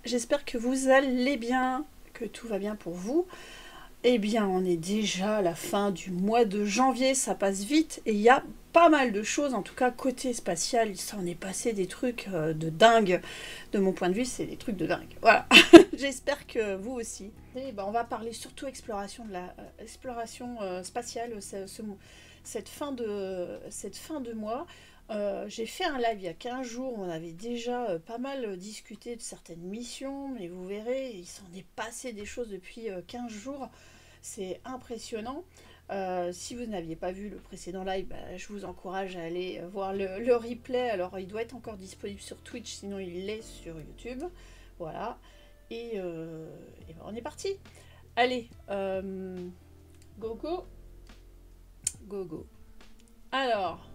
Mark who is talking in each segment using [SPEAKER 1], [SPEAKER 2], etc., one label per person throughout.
[SPEAKER 1] j'espère que vous allez bien, que tout va bien pour vous. Eh bien, on est déjà à la fin du mois de janvier, ça passe vite et il y a pas mal de choses, en tout cas côté spatial, il s'en est passé des trucs de dingue. De mon point de vue, c'est des trucs de dingue. Voilà, j'espère que vous aussi. Et ben, on va parler surtout exploration de la exploration spatiale cette fin de mois. J'ai fait un live il y a 15 jours, on avait déjà pas mal discuté de certaines missions, mais vous verrez, il s'en est passé des choses depuis 15 jours. C'est impressionnant. Si vous n'aviez pas vu le précédent live, bah, je vous encourage à aller voir le replay. Alors, il doit être encore disponible sur Twitch, sinon il l'est sur YouTube. Voilà. Et ben, on est parti. Allez, go go. Go go. Alors,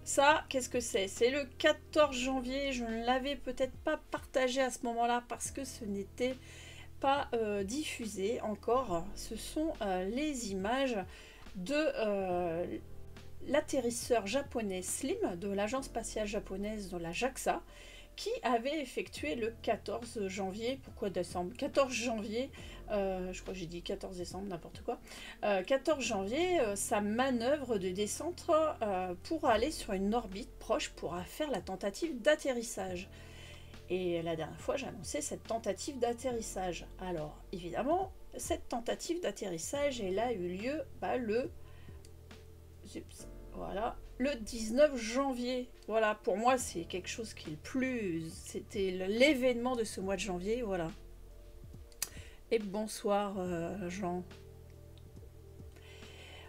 [SPEAKER 1] ça, qu'est-ce que c'est? C'est le 14 janvier. Je ne l'avais peut-être pas partagé à ce moment-là parce que ce n'était pas diffusé encore. Ce sont les images de l'atterrisseur japonais Slim de l'agence spatiale japonaise de la JAXA qui avait effectué le 14 janvier, pourquoi décembre 14 janvier, je crois que j'ai dit 14 décembre, n'importe quoi, 14 janvier, sa manœuvre de descente pour aller sur une orbite proche pour faire la tentative d'atterrissage. Et la dernière fois, j'ai annoncé cette tentative d'atterrissage. Alors, évidemment, cette tentative d'atterrissage, elle a eu lieu le 19 janvier. Voilà, pour moi, c'est quelque chose qui est le plus... C'était l'événement de ce mois de janvier, voilà. Et bonsoir, Jean.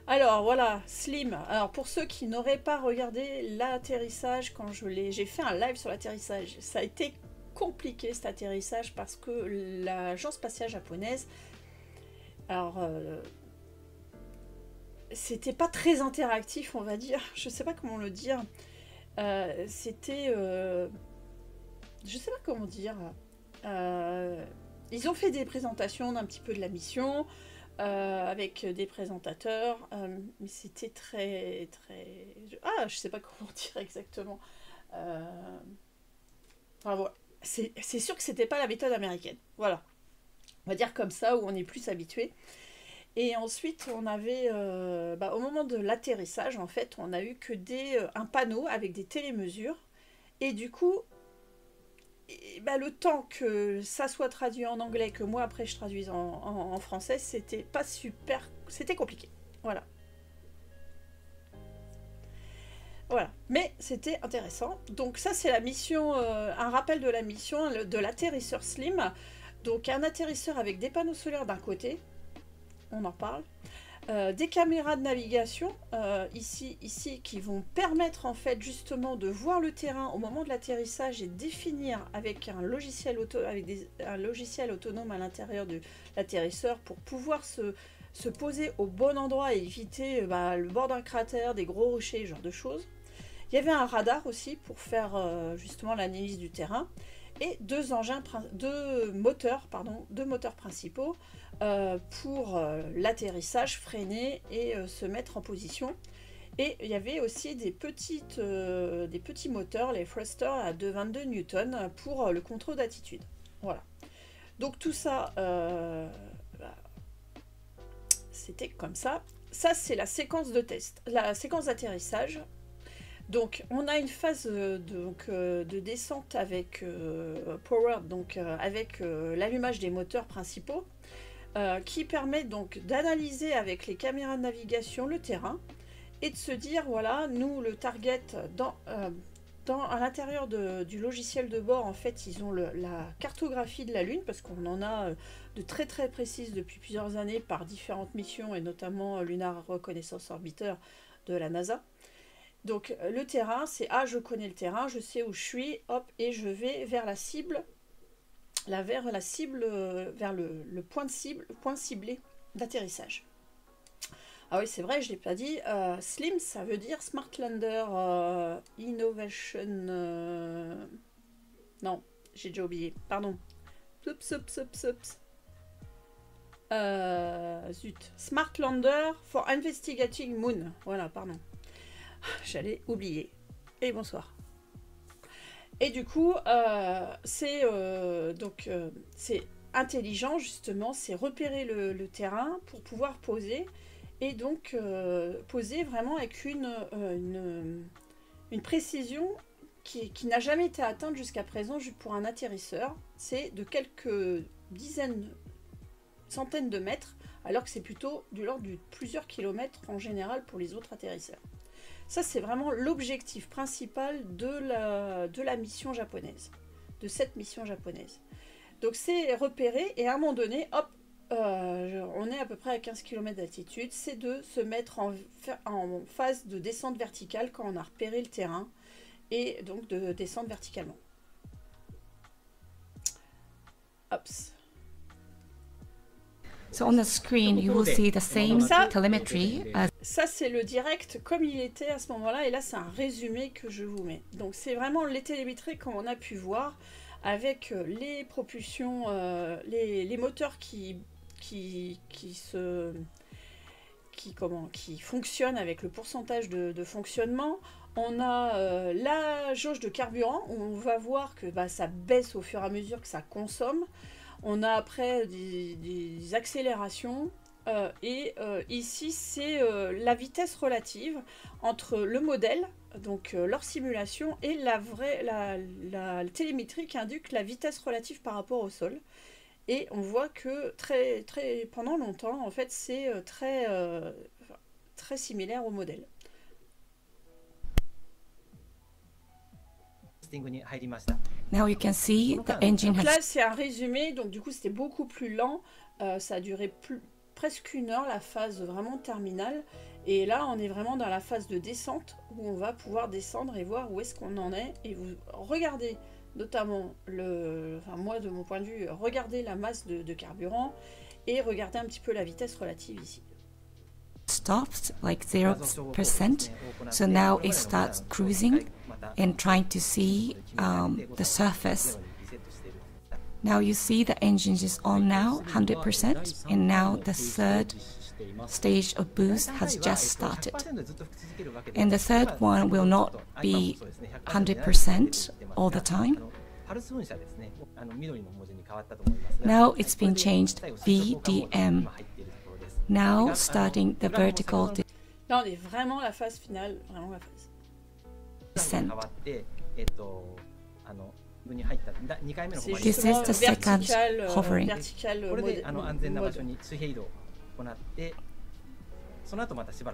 [SPEAKER 1] Alors voilà, Slim. Alors pour ceux qui n'auraient pas regardé l'atterrissage quand j'ai fait un live sur l'atterrissage, ça a été compliqué cet atterrissage parce que l'agence spatiale japonaise, alors c'était pas très interactif, on va dire. Je sais pas comment le dire. C'était, je sais pas comment dire. Ils ont fait des présentations d'un petit peu de la mission. Avec des présentateurs, mais c'était très... je sais pas comment dire exactement. Enfin, voilà. C'est sûr que c'était pas la méthode américaine. Voilà. On va dire comme ça, où on est plus habitué. Et ensuite, on avait... au moment de l'atterrissage, en fait, on a eu que un panneau avec des télémesures. Et du coup, le temps que ça soit traduit en anglais, que moi après je traduise en français, c'était pas super, c'était compliqué. Voilà. Voilà. Mais c'était intéressant. Donc ça c'est la mission, un rappel de la mission de l'atterrisseur Slim. Donc un atterrisseur avec des panneaux solaires d'un côté, on en parle. Des caméras de navigation ici qui vont permettre en fait justement de voir le terrain au moment de l'atterrissage et définir avec un logiciel autonome à l'intérieur de l'atterrisseur pour pouvoir se poser au bon endroit et éviter le bord d'un cratère, des gros rochers, ce genre de choses. Il y avait un radar aussi pour faire justement l'analyse du terrain et deux moteurs principaux pour l'atterrissage, freiner et se mettre en position. Et il y avait aussi des petits moteurs, les thrusters à 222 newtons pour le contrôle d'attitude. Voilà. Donc tout ça, c'était comme ça. Ça, c'est la séquence de test, la séquence d'atterrissage. Donc, on a une phase de descente avec power, donc avec l'allumage des moteurs principaux, qui permet donc d'analyser avec les caméras de navigation le terrain et de se dire, voilà, nous, le target, à l'intérieur du logiciel de bord, en fait, ils ont la cartographie de la Lune, parce qu'on en a de très très précises depuis plusieurs années par différentes missions, et notamment Lunar Reconnaissance Orbiter de la NASA. Donc le terrain, c'est je connais le terrain, je sais où je suis, hop, et je vais vers la cible, vers le point ciblé d'atterrissage. Ah oui, c'est vrai, je ne l'ai pas dit. Slim, ça veut dire Smart Lander Innovation. Non, j'ai déjà oublié. Pardon. Zut. Smart Lander for Investigating Moon. Voilà, pardon. J'allais oublier. Et bonsoir. Et du coup, c'est intelligent justement, c'est repérer le terrain pour pouvoir poser, et donc poser vraiment avec une précision qui n'a jamais été atteinte jusqu'à présent pour un atterrisseur. C'est de quelques dizaines, centaines de mètres, alors que c'est plutôt de l'ordre de plusieurs kilomètres en général pour les autres atterrisseurs. Ça, c'est vraiment l'objectif principal de la mission japonaise, de cette mission japonaise. Donc c'est repérer, et à un moment donné, hop, on est à peu près à 15 km d'altitude, c'est de se mettre en phase de descente verticale quand on a repéré le terrain, et donc de descendre verticalement. Hops.
[SPEAKER 2] So on the screen, you will see the same telemetry as...
[SPEAKER 1] Ça, c'est le direct comme il était à ce moment-là, et là, c'est un résumé que je vous mets. Donc, c'est vraiment les télémétries comme on a pu voir, avec les propulsions, les moteurs qui fonctionnent avec le pourcentage de fonctionnement. On a la jauge de carburant, où on va voir que ça baisse au fur et à mesure que ça consomme. On a après des accélérations, et ici c'est la vitesse relative entre le modèle, donc leur simulation, et la télémétrie qui indique la vitesse relative par rapport au sol. Et on voit que pendant longtemps, en fait, c'est très similaire au modèle.
[SPEAKER 2] Now you can see the engine
[SPEAKER 1] Donc
[SPEAKER 2] has...
[SPEAKER 1] là, c'est un résumé, donc du coup, c'était beaucoup plus lent. Ça a duré presque 1 heure, la phase vraiment terminale. Et là, on est vraiment dans la phase de descente, où on va pouvoir descendre et voir où est-ce qu'on en est. Et vous regardez notamment, moi, de mon point de vue, regardez la masse de carburant, et regardez un petit peu la vitesse relative ici.
[SPEAKER 2] stopped like 0%, so now it starts cruising and trying to see the surface. Now you see the engine is on now 100%, and now the third stage of boost has just started, and the third one will not be 100% all the time. Now it's been changed VDM. Now starting the vertical
[SPEAKER 1] Là, on est vraiment à la phase finale, vraiment la phase.
[SPEAKER 2] descent.
[SPEAKER 1] C'est
[SPEAKER 2] This is the second hovering.
[SPEAKER 1] vertical mode.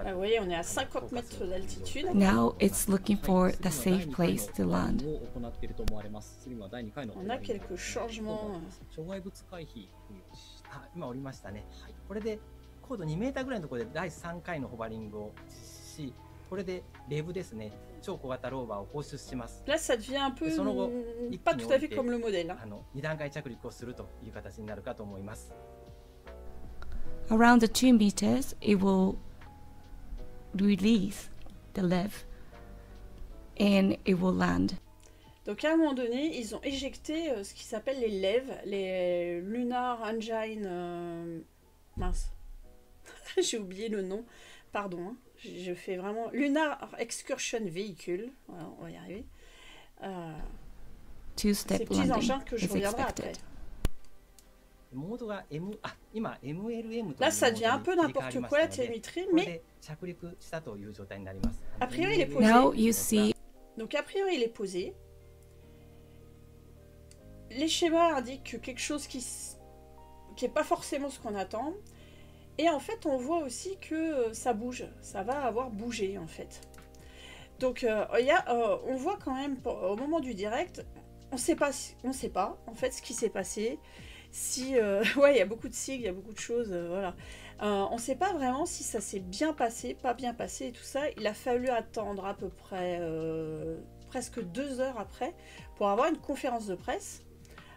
[SPEAKER 1] Vous voyez, on est à 50 mètres d'altitude.
[SPEAKER 2] Now it's looking for the safe place to land.
[SPEAKER 1] On a quelques changements.
[SPEAKER 3] 高度2メーターぐらいのところで第3回のホバリングを実施し、これでレブですね、超小型ローバーを放出します。
[SPEAKER 1] Là, ça devient un peu pas tout à fait comme le modèle.
[SPEAKER 3] 2段階着陸をするという形になるかと思います。
[SPEAKER 2] Around the 2 meters, it will release the lev and it will land.
[SPEAKER 1] Donc à un moment donné, ils ont éjecté ce qui s'appelle les LEV, les Lunar Engine... mince. J'ai oublié le nom, pardon, hein. Je fais vraiment Lunar Excursion Vehicle, voilà, on va y arriver. Ces
[SPEAKER 2] Two-step
[SPEAKER 1] petits
[SPEAKER 2] landing
[SPEAKER 1] engins que je
[SPEAKER 2] is
[SPEAKER 1] reviendrai après.
[SPEAKER 2] expected.
[SPEAKER 3] モードが 今 MLM と
[SPEAKER 1] Là, ça devient un peu n'importe quoi la télémétrie, mais
[SPEAKER 3] 着陸したという状態になります。
[SPEAKER 1] a priori il est posé.
[SPEAKER 2] Now you see
[SPEAKER 1] Donc a priori il est posé. Les schémas indiquent quelque chose qui est pas forcément ce qu'on attend. Et en fait, on voit aussi que ça bouge, ça va avoir bougé en fait. Donc, on voit quand même, au moment du direct, on sait pas en fait ce qui s'est passé. Si, ouais, il y a beaucoup de sigles, il y a beaucoup de choses, voilà. On sait pas vraiment si ça s'est bien passé, pas bien passé et tout ça. Il a fallu attendre à peu près presque 2 heures après pour avoir une conférence de presse.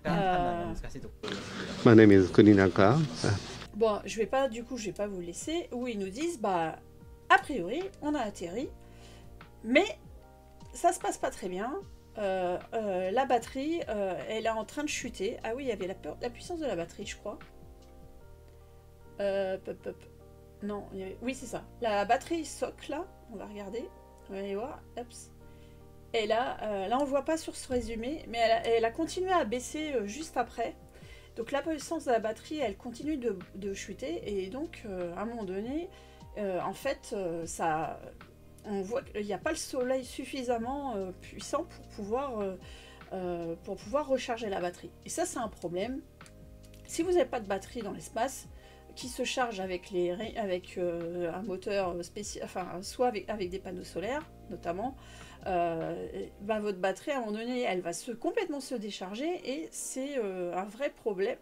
[SPEAKER 4] My name is Kuninaka.
[SPEAKER 1] Bon, je vais pas vous laisser, où ils nous disent, a priori, on a atterri, mais ça se passe pas très bien. La batterie, elle est en train de chuter. Ah oui, il y avait la puissance de la batterie, je crois. Non, oui, c'est ça. La batterie socle, là, on va regarder. On va aller voir. Hop. Et là, on ne voit pas sur ce résumé, mais elle a continué à baisser juste après. Donc la puissance de la batterie, elle continue de chuter. Et donc, à un moment donné, en fait, on voit qu'il n'y a pas le soleil suffisamment puissant pour pouvoir recharger la batterie. Et ça, c'est un problème. Si vous n'avez pas de batterie dans l'espace, qui se charge avec un moteur spécial, enfin, soit avec des panneaux solaires, notamment, votre batterie, à un moment donné, elle va complètement se décharger, et c'est un vrai problème,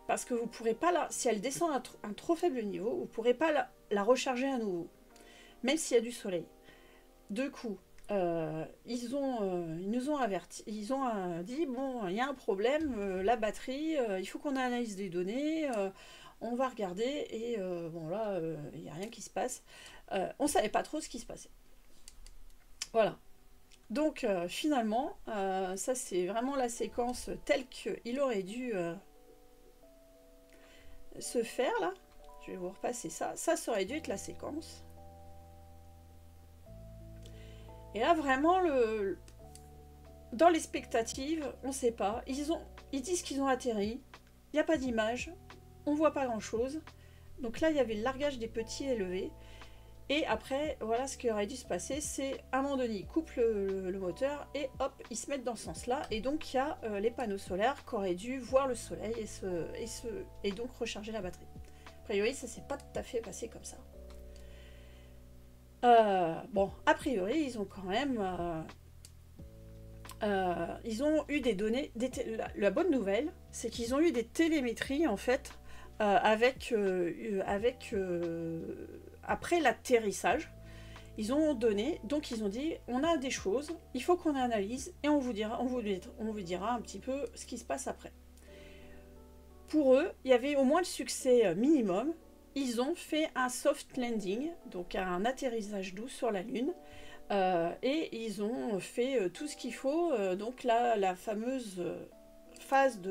[SPEAKER 1] parce que vous ne pourrez pas, si elle descend à un trop faible niveau, vous ne pourrez pas la recharger à nouveau, même s'il y a du soleil. Du coup, ils nous ont avertis, ils ont dit, bon, il y a un problème, la batterie, il faut qu'on analyse des données, on va regarder, et bon là, il n'y a rien qui se passe. On ne savait pas trop ce qui se passait. Voilà. Donc finalement, ça c'est vraiment la séquence telle qu'il aurait dû se faire là. Je vais vous repasser ça. Ça aurait dû être la séquence. Et là vraiment, dans l'expectative, on ne sait pas. Ils disent qu'ils ont atterri. Il n'y a pas d'image. On ne voit pas grand chose. Donc là, il y avait le largage des petits élevés. Et après, voilà ce qui aurait dû se passer, c'est à un moment donné, ils coupent le moteur et hop, ils se mettent dans ce sens-là. Et donc, il y a les panneaux solaires qui auraient dû voir le soleil et donc recharger la batterie. A priori, ça s'est pas tout à fait passé comme ça. Bon, a priori, ils ont quand même... ils ont eu des données... La bonne nouvelle, c'est qu'ils ont eu des télémétries, en fait, après l'atterrissage. Ils ont donné, donc ils ont dit, on a des choses, il faut qu'on analyse, et on vous dira un petit peu ce qui se passe après. Pour eux, il y avait au moins le succès minimum. Ils ont fait un soft landing, donc un atterrissage doux sur la Lune, et ils ont fait tout ce qu'il faut. Donc là, la fameuse phase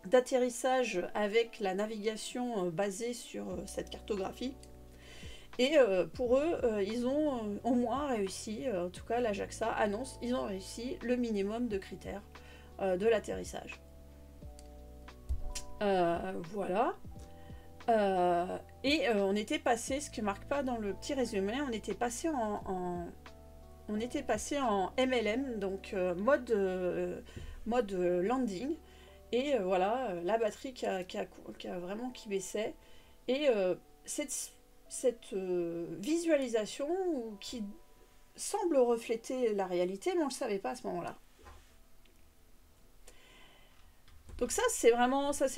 [SPEAKER 1] d'atterrissage avec la navigation basée sur cette cartographie. Et pour eux, ils ont au moins réussi, en tout cas la JAXA annonce, ils ont réussi le minimum de critères de l'atterrissage. Voilà. Et on était passé, ce que marque pas dans le petit résumé, on était passé en MLM, donc mode landing. Et voilà, la batterie qui baissait. Et cette visualisation qui semble refléter la réalité, mais on ne le savait pas à ce moment-là. Donc ça, c'est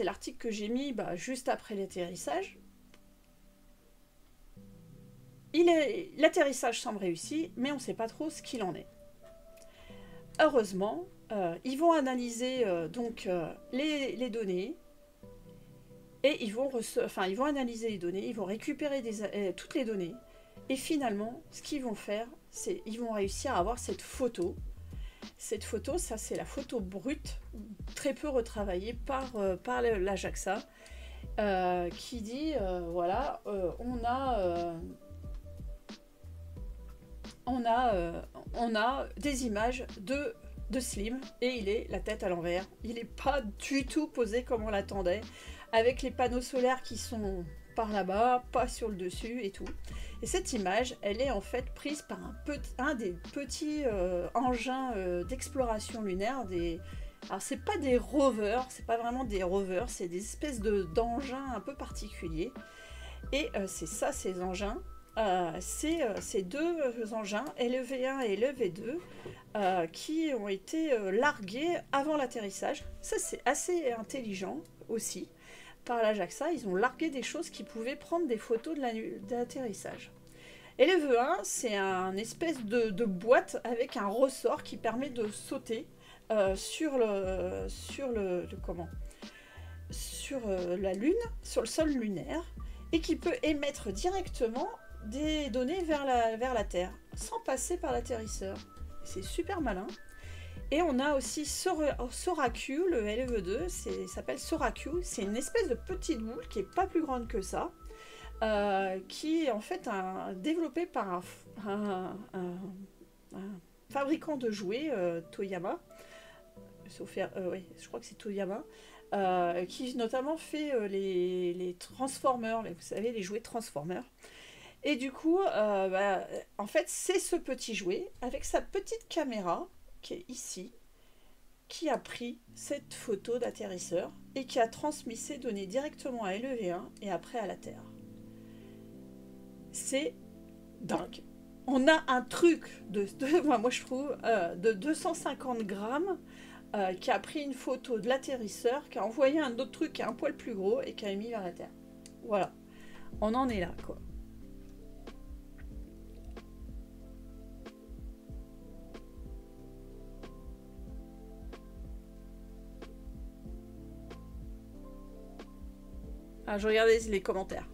[SPEAKER 1] l'article que j'ai mis juste après l'atterrissage. L'atterrissage semble réussi, mais on ne sait pas trop ce qu'il en est. Heureusement, ils vont analyser les données, et ils vont analyser les données, ils vont récupérer toutes les données, et finalement, ce qu'ils vont faire, c'est qu'ils vont réussir à avoir cette photo. Cette photo, ça c'est la photo brute, très peu retravaillée par la JAXA, qui dit, voilà, on a des images de Slim, et il est la tête à l'envers, il n'est pas du tout posé comme on l'attendait, avec les panneaux solaires qui sont par là-bas, pas sur le dessus et tout. Et cette image, elle est en fait prise par un des petits engins d'exploration lunaire. Alors c'est pas des rovers, c'est pas vraiment des rovers, c'est des espèces d'engins un peu particuliers. Et c'est ça, ces engins. Ces deux engins, LEV1 et LEV2, qui ont été largués avant l'atterrissage. Ça, c'est assez intelligent aussi. Par la JAXA, ils ont largué des choses qui pouvaient prendre des photos de l'atterrissage. Et LEV1, c'est un espèce de boîte avec un ressort qui permet de sauter sur la Lune, sur le sol lunaire, et qui peut émettre directement des données vers la Terre, sans passer par l'atterrisseur. C'est super malin. Et on a aussi SoraQ, le LEV2, s'appelle SoraQ. C'est une espèce de petite boule qui n'est pas plus grande que ça, qui est en fait développée par fabricant de jouets, Toyama, sauf, oui, je crois que c'est Toyama, qui notamment fait les Transformers, vous savez, les jouets Transformers. Et du coup, en fait, c'est ce petit jouet, avec sa petite caméra, qui est ici, qui a pris cette photo d'atterrisseur et qui a transmis ces données directement à LEV1 et après à la Terre. C'est dingue. On a un truc moi je trouve, de 250 grammes qui a pris une photo de l'atterrisseur, qui a envoyé un autre truc qui est un poil plus gros et qui a mis vers la Terre. Voilà. On en est là, quoi. Ah, je regardais les commentaires.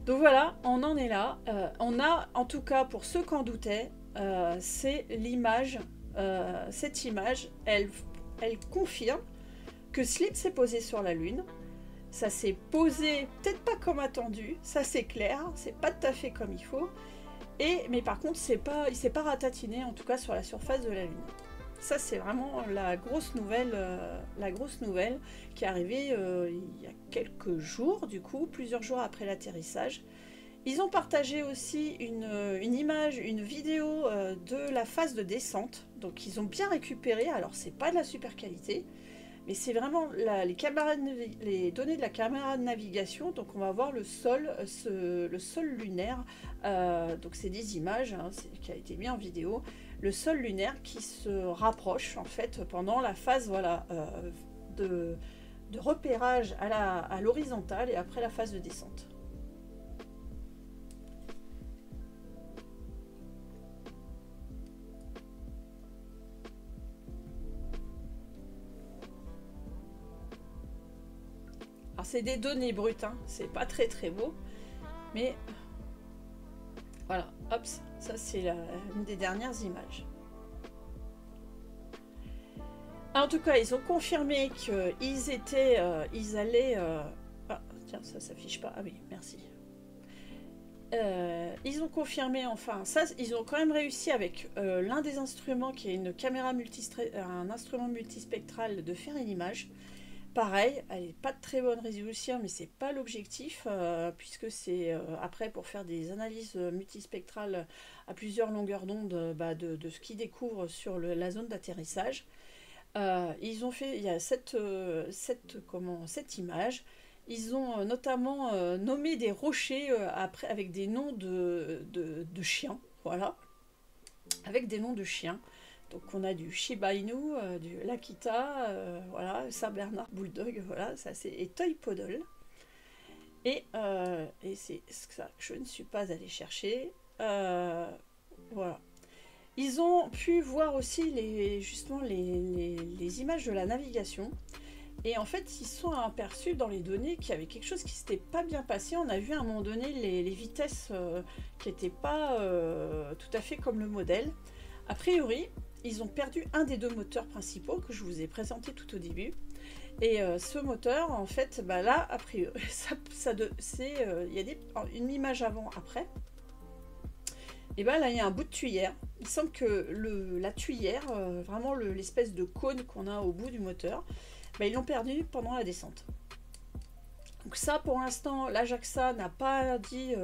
[SPEAKER 1] Donc voilà, on en est là. On a, en tout cas, pour ceux qui en doutaient, c'est l'image. Cette image, elle confirme que Slim s'est posé sur la Lune. Ça s'est posé, peut-être pas comme attendu, ça c'est clair, c'est pas tout à fait comme il faut. Mais par contre, il s'est pas ratatiné, en tout cas sur la surface de la Lune. Ça, c'est vraiment la grosse nouvelle qui est arrivée il y a quelques jours, du coup, plusieurs jours après l'atterrissage. Ils ont partagé aussi une image, une vidéo de la phase de descente. Donc, ils ont bien récupéré. Alors, c'est pas de la super qualité, mais c'est vraiment les données de la caméra de navigation. Donc, on va voir le sol lunaire. Donc, c'est des images qui a été mis en vidéo. Le sol lunaire qui se rapproche en fait pendant la phase voilà, de repérage à l'horizontale et après la phase de descente. Alors c'est des données brutes, hein. C'est pas très très beau, mais voilà, hop, ça c'est une des dernières images. En tout cas, ils ont confirmé qu'ils allaient... Ah, tiens, ça s'affiche pas. Ah oui, merci. Ils ont confirmé, enfin, ça, ils ont quand même réussi avec l'un des instruments qui est une caméra un instrument multispectral de faire une image. Pareil, elle n'est pas de très bonne résolution, mais c'est pas l'objectif, puisque c'est après pour faire des analyses multispectrales à plusieurs longueurs d'onde de ce qu'ils découvrent sur la zone d'atterrissage. Ils ont fait, il y a cette image. Ils ont notamment nommé des rochers après avec des noms de chiens, voilà, avec des noms de chiens. Donc on a du Shiba Inu, du l'Akita, voilà, Saint-Bernard Bulldog, voilà, ça c'est et Toy Poodle. Et c'est ça que je ne suis pas allée chercher. Voilà. Ils ont pu voir aussi justement les images de la navigation. Et en fait, ils sont aperçus dans les données qu'il y avait quelque chose qui s'était pas bien passé. On a vu à un moment donné les vitesses qui n'étaient pas tout à fait comme le modèle. A priori, ils ont perdu un des deux moteurs principaux que je vous ai présenté tout au début. Et ce moteur, en fait, là, a priori, il y a une image avant-après. Et là, il y a un bout de tuyère. Il semble que la tuyère, vraiment l'espèce de cône qu'on a au bout du moteur, ils l'ont perdu pendant la descente. Donc ça, pour l'instant, l'Ajaxa n'a pas dit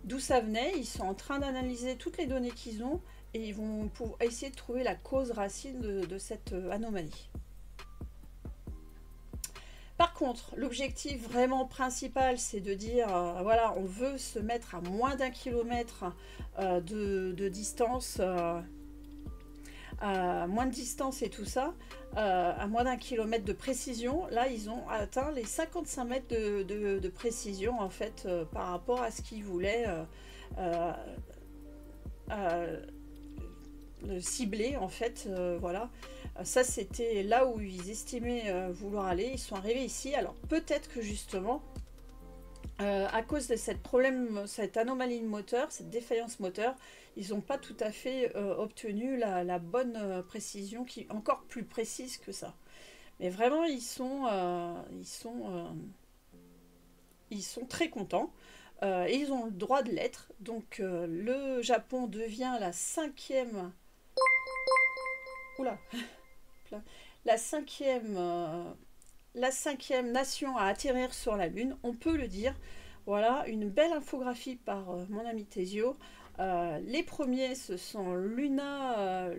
[SPEAKER 1] d'où ça venait. Ils sont en train d'analyser toutes les données qu'ils ont et ils vont essayer de trouver la cause racine de cette anomalie. Par contre, l'objectif vraiment principal, c'est de dire, voilà, on veut se mettre à moins d'1 kilomètre de distance, à moins de distance et tout ça, à moins d'1 kilomètre de précision. Là, ils ont atteint les 55 mètres de précision, en fait, par rapport à ce qu'ils voulaient cibler, en fait, voilà. Ça, c'était là où ils estimaient vouloir aller. Ils sont arrivés ici. Alors, peut-être que justement, à cause de cette anomalie de moteur, cette défaillance moteur, ils n'ont pas tout à fait obtenu la bonne précision, qui est encore plus précise que ça. Mais vraiment, ils sont très contents. Et ils ont le droit de l'être. Donc, le Japon devient la 5e Oula, la cinquième nation à atterrir sur la Lune, on peut le dire. Voilà, une belle infographie par mon ami Thésio. Les premiers, ce sont Luna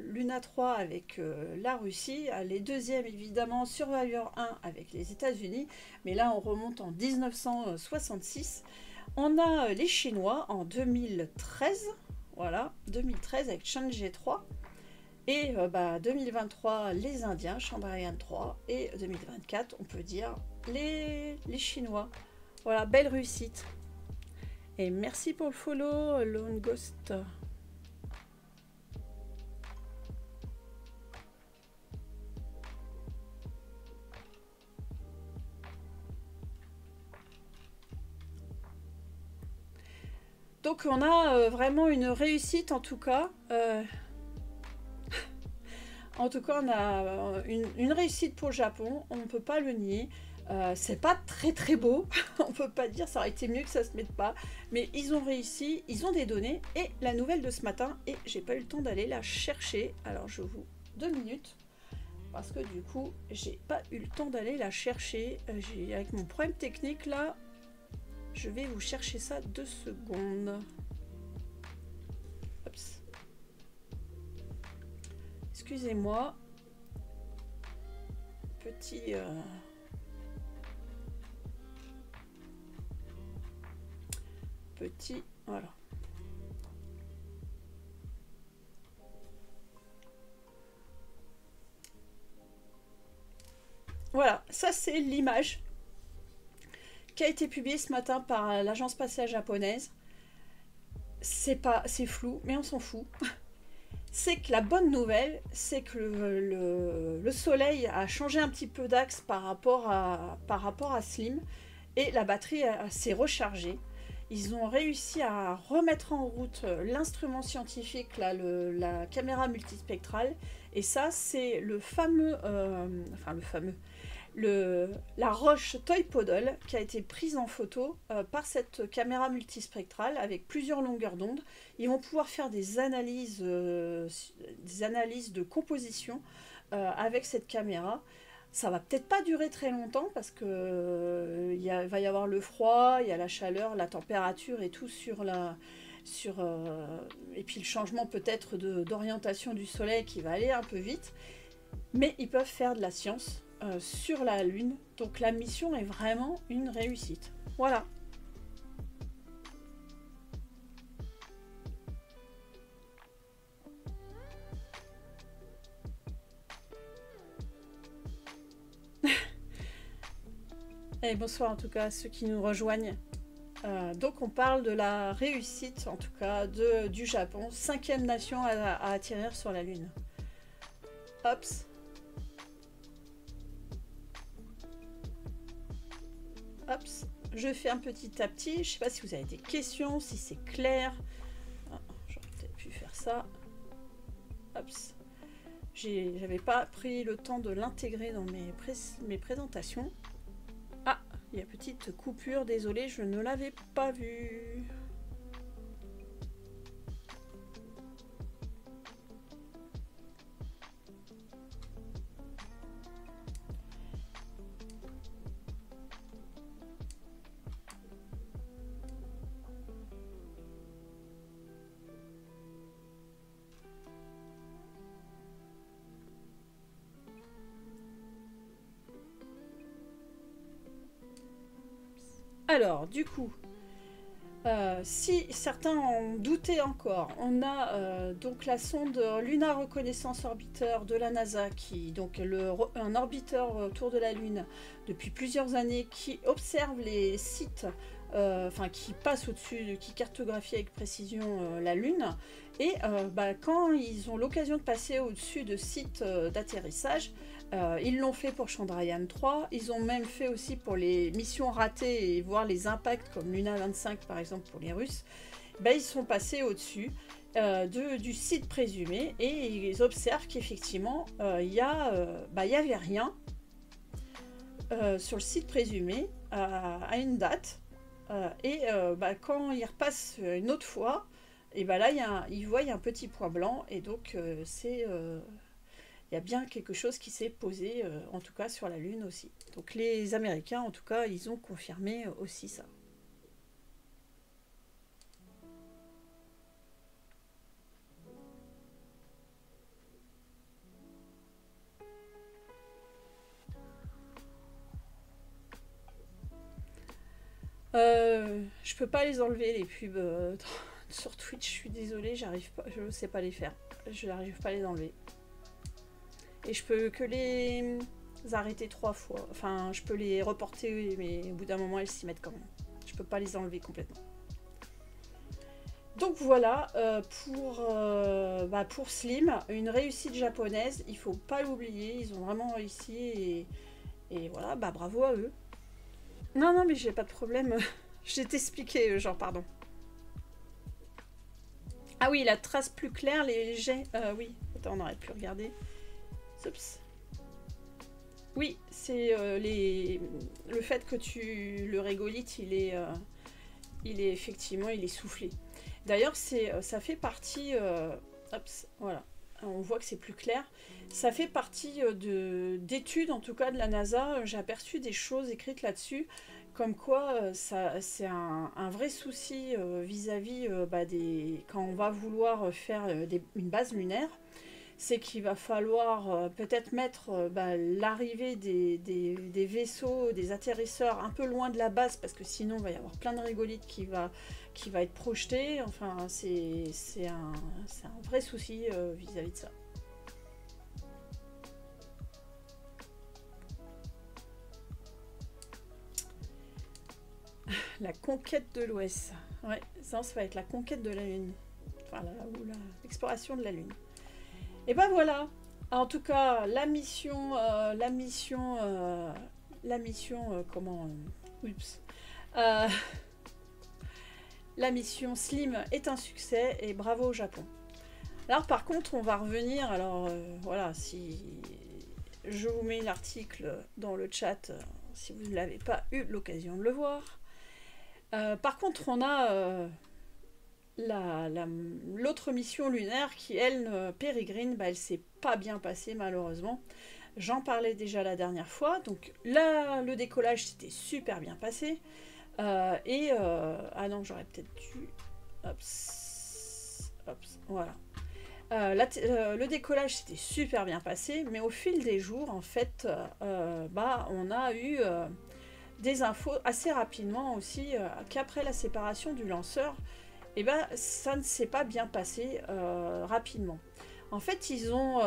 [SPEAKER 1] 3 avec la Russie. Les deuxièmes, évidemment, Survivor 1 avec les États-Unis. Mais là, on remonte en 1966. On a les Chinois en 2013. Voilà, 2013 avec Chang'e 3. Et 2023, les Indiens, Chandrayaan 3. Et 2024, on peut dire les Chinois. Voilà, belle réussite. Et merci pour le follow, Lone Ghost. Donc on a vraiment une réussite en tout cas. En tout cas, on a une réussite pour le Japon, on ne peut pas le nier. C'est pas très très beau, on peut pas dire, ça aurait été mieux que ça se mette pas, mais ils ont réussi, ils ont des données, et la nouvelle de ce matin, et j'ai pas eu le temps d'aller la chercher, alors je vous 2 minutes, parce que du coup, j'ai pas eu le temps d'aller la chercher, avec mon problème technique là, je vais vous chercher ça 2 secondes. Oups. Excusez-moi, petit... voilà. Voilà, ça c'est l'image qui a été publiée ce matin par l'agence spatiale japonaise. C'est flou, mais on s'en fout. C'est que la bonne nouvelle, c'est que le Soleil a changé un petit peu d'axe par rapport à Slim, et la batterie s'est rechargée. Ils ont réussi à remettre en route l'instrument scientifique, là, la caméra multispectrale, et ça c'est la roche Toy-Podol qui a été prise en photo par cette caméra multispectrale avec plusieurs longueurs d'onde. Ils vont pouvoir faire des analyses de composition avec cette caméra. Ça va peut-être pas durer très longtemps parce que va y avoir le froid, il y a la chaleur, la température et tout et puis le changement peut-être d'orientation du soleil qui va aller un peu vite. Mais ils peuvent faire de la science sur la Lune. Donc la mission est vraiment une réussite. Voilà. Et bonsoir en tout cas à ceux qui nous rejoignent. Donc on parle de la réussite en tout cas du Japon, 5e nation à atterrir sur la Lune. Hops. Hops. Je fais un petit à petit. Je ne sais pas si vous avez des questions, si c'est clair. J'aurais peut-être pu faire ça. Hops. J'avais pas pris le temps de l'intégrer dans mes présentations. Ah, il y a petite coupure, désolé, je ne l'avais pas vue. Alors, du coup, si certains ont douté encore, on a donc la sonde Lunar Reconnaissance Orbiter de la NASA, qui donc un orbiteur autour de la Lune depuis plusieurs années, qui observe les sites, qui passe au-dessus, qui cartographie avec précision la Lune. Et quand ils ont l'occasion de passer au-dessus de sites d'atterrissage, ils l'ont fait pour Chandrayaan 3, ils ont même fait aussi pour les missions ratées et voir les impacts comme Luna 25 par exemple pour les Russes. Ils sont passés au-dessus du site présumé et ils observent qu'effectivement il n'y avait rien sur le site présumé à une date. Quand ils repassent une autre fois, et là ils voient un petit point blanc et donc il y a bien quelque chose qui s'est posé, en tout cas sur la Lune aussi. Donc les Américains, en tout cas, ils ont confirmé aussi ça. Je peux pas les enlever les pubs sur Twitch, je suis désolée, j'arrive pas, je sais pas les faire. Je n'arrive pas à les enlever. Et je peux que les arrêter 3 fois. Enfin, je peux les reporter, mais au bout d'un moment, elles s'y mettent quand même. Je peux pas les enlever complètement. Donc voilà, pour Slim, une réussite japonaise, il faut pas l'oublier, ils ont vraiment réussi et voilà, bah bravo à eux. Non, non, mais j'ai pas de problème. Je t'ai expliqué, genre, pardon. Ah oui, la trace plus claire, les jets. Oui, attends, on aurait pu regarder. Oups. Oui, c'est le fait que le régolithe, il est effectivement, il est soufflé. D'ailleurs, ça fait partie. Oups, voilà. On voit que c'est plus clair. Ça fait partie d'études, en tout cas de la NASA. J'ai aperçu des choses écrites là-dessus, comme quoi c'est un vrai souci vis-à-vis quand on va vouloir faire une base lunaire. C'est qu'il va falloir peut-être mettre l'arrivée des vaisseaux, des atterrisseurs un peu loin de la base, parce que sinon il va y avoir plein de régolithes qui va être projeté. Enfin, c'est un vrai souci vis-à-vis de ça. La conquête de l'Ouest. Ouais, ça va être la conquête de la Lune. Enfin, l'exploration de la Lune. Et ben voilà. En tout cas, la mission, la mission Slim est un succès et bravo au Japon. Alors par contre, on va revenir. Alors voilà, si je vous mets l'article dans le chat, si vous n'avez pas eu l'occasion de le voir. Par contre, on a l'autre mission lunaire qui, elle, Peregrine, elle s'est pas bien passée malheureusement. J'en parlais déjà la dernière fois. Donc là, le décollage s'était super bien passé. Ah non, j'aurais peut-être dû... Voilà. Le décollage s'était super bien passé, mais au fil des jours, en fait, on a eu des infos assez rapidement aussi qu'après la séparation du lanceur, ça ne s'est pas bien passé rapidement. En fait, ils ont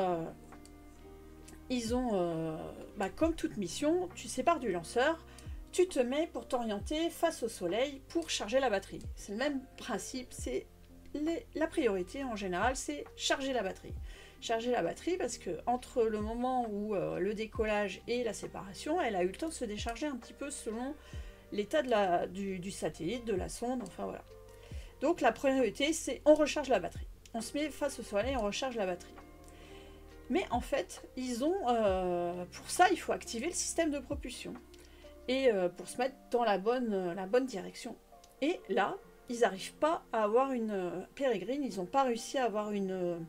[SPEAKER 1] comme toute mission, tu sépares du lanceur, tu te mets pour t'orienter face au soleil pour charger la batterie. C'est le même principe, c'est la priorité en général, c'est charger la batterie. Charger la batterie parce que entre le moment où le décollage et la séparation, elle a eu le temps de se décharger un petit peu selon l'état du satellite, de la sonde, enfin voilà. Donc la priorité, c'est on recharge la batterie. On se met face au soleil, on recharge la batterie. Mais en fait, ils ont pour ça, il faut activer le système de propulsion. Et pour se mettre dans la bonne direction. Et là, ils n'arrivent pas à avoir une Peregrine, ils n'ont pas réussi à avoir une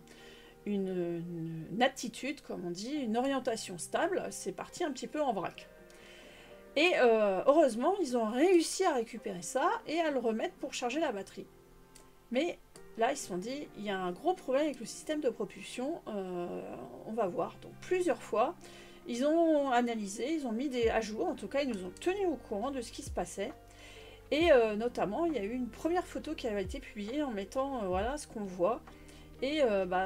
[SPEAKER 1] attitude, comme on dit, une orientation stable. C'est parti un petit peu en vrac. Et heureusement, ils ont réussi à récupérer ça et à le remettre pour charger la batterie. Mais là, ils se sont dit, il y a un gros problème avec le système de propulsion, on va voir. Donc plusieurs fois, ils ont analysé, ils ont mis à jour, en tout cas, ils nous ont tenus au courant de ce qui se passait. Et notamment, il y a eu une première photo qui avait été publiée en mettant voilà ce qu'on voit. Et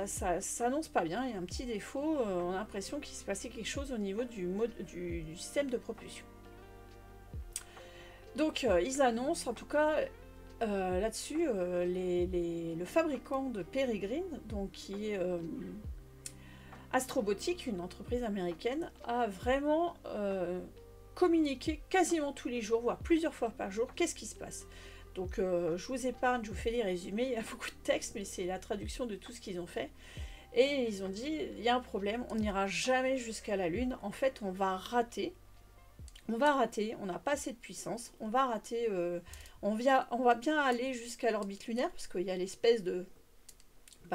[SPEAKER 1] ça s'annonce pas bien, il y a un petit défaut, on a l'impression qu'il se passait quelque chose au niveau du système de propulsion. Donc ils annoncent, en tout cas là-dessus, le fabricant de Peregrine, donc qui est Astrobotic, une entreprise américaine, a vraiment communiqué quasiment tous les jours, voire plusieurs fois par jour, qu'est-ce qui se passe. Donc je vous épargne, je vous fais les résumés, il y a beaucoup de texte, mais c'est la traduction de tout ce qu'ils ont fait. Et ils ont dit, il y a un problème, on n'ira jamais jusqu'à la Lune, en fait on va rater, on n'a pas assez de puissance, on va rater, on va bien aller jusqu'à l'orbite lunaire, parce qu'il y a l'espèce de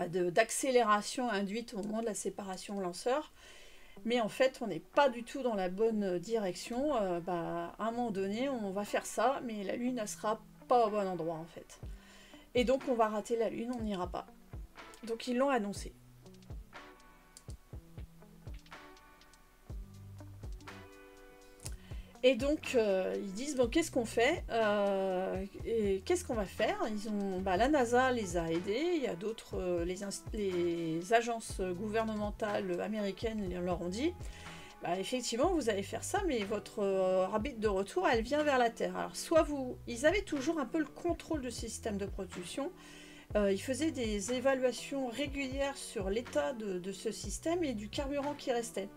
[SPEAKER 1] d'accélération induite au moment de la séparation lanceur. Mais en fait, on n'est pas du tout dans la bonne direction. À un moment donné, on va faire ça, mais la Lune ne sera pas au bon endroit, en fait. Et donc, on va rater la Lune, on n'ira pas. Donc, ils l'ont annoncé. Et donc, ils disent, bon, qu'est-ce qu'on fait et qu'est-ce qu'on va faire? Ils ont, la NASA les a aidés, il y a d'autres, les agences gouvernementales américaines leur ont dit, effectivement, vous allez faire ça, mais votre orbite de retour, elle vient vers la Terre. Alors, ils avaient toujours un peu le contrôle du système de propulsion, ils faisaient des évaluations régulières sur l'état de ce système et du carburant qui restait.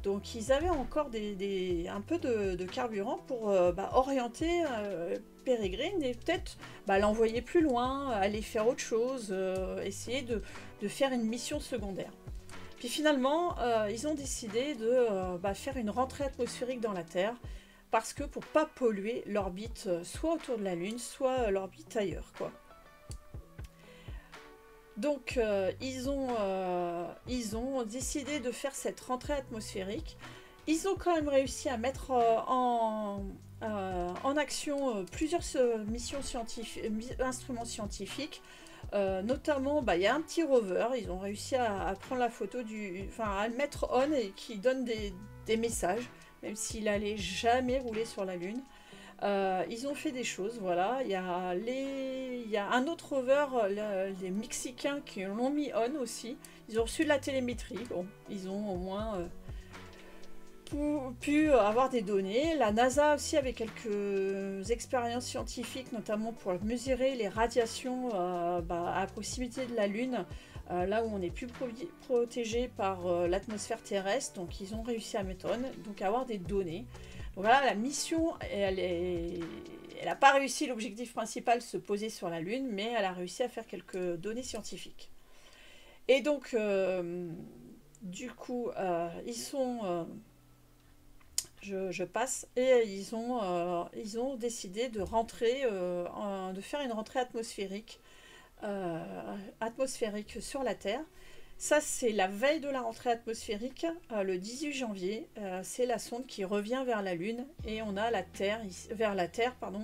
[SPEAKER 1] Donc ils avaient encore un peu de carburant pour orienter Peregrine et peut-être l'envoyer plus loin, aller faire autre chose, essayer de faire une mission secondaire. Puis finalement, ils ont décidé de faire une rentrée atmosphérique dans la Terre parce que pour pas polluer l'orbite soit autour de la Lune, soit l'orbite ailleurs, quoi. Donc, ils ont décidé de faire cette rentrée atmosphérique. Ils ont quand même réussi à mettre en action plusieurs missions scientifiques, instruments scientifiques. Notamment, il y a un petit rover. Ils ont réussi à prendre la photo à le mettre on et qui donne des messages, même s'il allait jamais rouler sur la Lune. Ils ont fait des choses, voilà. Il y a un autre rover, les Mexicains qui l'ont mis on aussi. Ils ont reçu de la télémétrie. Bon, ils ont au moins pu avoir des données. La NASA aussi avait quelques expériences scientifiques, notamment pour mesurer les radiations à proximité de la Lune, là où on est plus protégé par l'atmosphère terrestre. Donc ils ont réussi à mettre on, donc à avoir des données. Donc voilà, la mission, elle n'a pas réussi l'objectif principal, se poser sur la Lune, mais elle a réussi à faire quelques données scientifiques. Et donc, du coup, ils sont... je passe, et ils ont décidé de rentrer, de faire une rentrée atmosphérique sur la Terre. Ça, c'est la veille de la rentrée atmosphérique, le 18 janvier. C'est la sonde qui revient vers la Lune et on a la Terre, vers la Terre, pardon.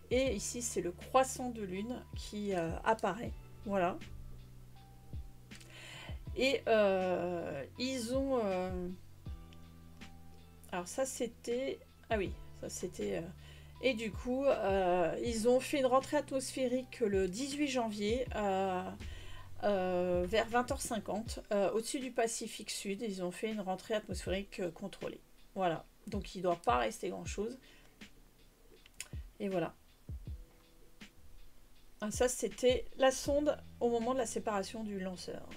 [SPEAKER 1] Et ici, c'est le croissant de Lune qui apparaît. Voilà. Et ils ont... Alors ça, c'était... Ah oui, ça c'était... Et du coup, ils ont fait une rentrée atmosphérique le 18 janvier... vers 20h50, au-dessus du Pacifique Sud, ils ont fait une rentrée atmosphérique contrôlée. Voilà, donc il ne doit pas rester grand-chose. Et voilà. Ah, ça, c'était la sonde au moment de la séparation du lanceur.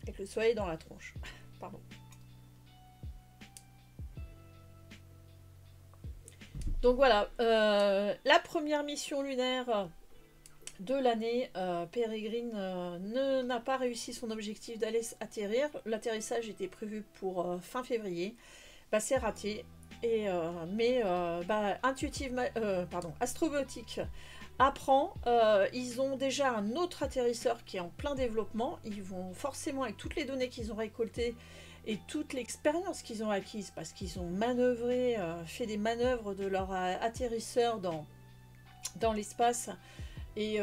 [SPEAKER 1] Avec le soleil dans la tronche. Pardon. Donc voilà, la première mission lunaire... de l'année, Peregrine n'a pas réussi son objectif d'aller atterrir. L'atterrissage était prévu pour fin février. C'est raté. Et, mais Astrobotic apprend. Ils ont déjà un autre atterrisseur qui est en plein développement. Ils vont forcément, avec toutes les données qu'ils ont récoltées et toute l'expérience qu'ils ont acquise, parce qu'ils ont manœuvré, fait des manœuvres de leur atterrisseur dans l'espace, et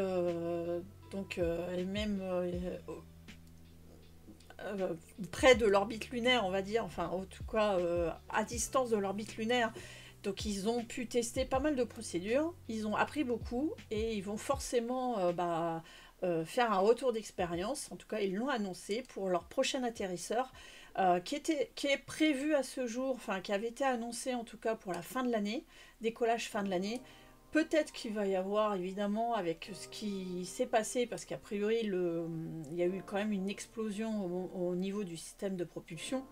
[SPEAKER 1] même près de l'orbite lunaire, on va dire, enfin en tout cas à distance de l'orbite lunaire. Donc ils ont pu tester pas mal de procédures, ils ont appris beaucoup et ils vont forcément faire un retour d'expérience. En tout cas, ils l'ont annoncé pour leur prochain atterrisseur qui est prévu à ce jour, enfin qui avait été annoncé en tout cas pour la fin de l'année, décollage fin de l'année. Peut-être qu'il va y avoir, évidemment, avec ce qui s'est passé, parce qu'a priori, il y a eu quand même une explosion au niveau du système de propulsion.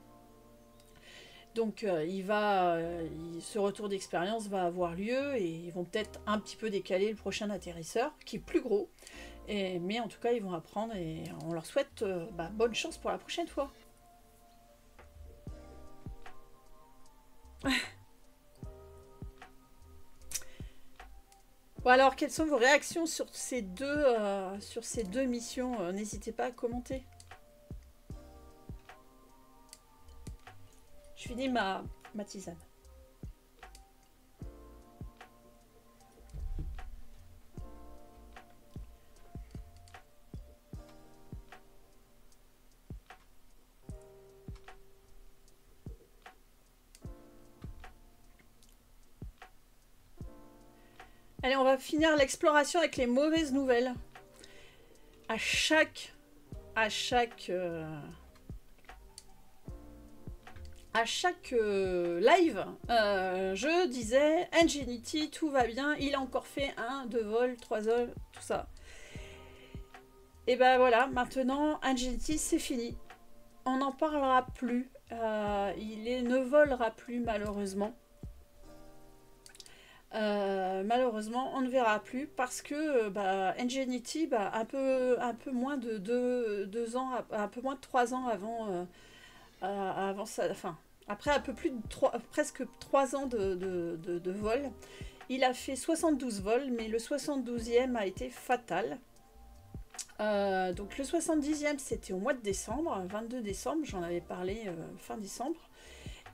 [SPEAKER 1] Donc, ce retour d'expérience va avoir lieu et ils vont peut-être un petit peu décaler le prochain atterrisseur, qui est plus gros. Mais en tout cas, ils vont apprendre et on leur souhaite bonne chance pour la prochaine fois. Bon, alors, quelles sont vos réactions sur ces deux missions? N'hésitez pas à commenter. Je finis ma tisane. Allez, on va finir l'exploration avec les mauvaises nouvelles. À chaque live, je disais Ingenuity, tout va bien, il a encore fait 1, 2 vols, 3 vols, tout ça. Et ben voilà, maintenant Ingenuity c'est fini. On n'en parlera plus. Il ne volera plus malheureusement. Malheureusement, on ne verra plus parce que Ingenuity, un peu moins de 2 ans, un peu moins de 3 ans avant ça, enfin, après un peu plus de presque 3 ans de vol, il a fait 72 vols, mais le 72e a été fatal. Donc le 70e, c'était au mois de décembre, 22 décembre, j'en avais parlé fin décembre.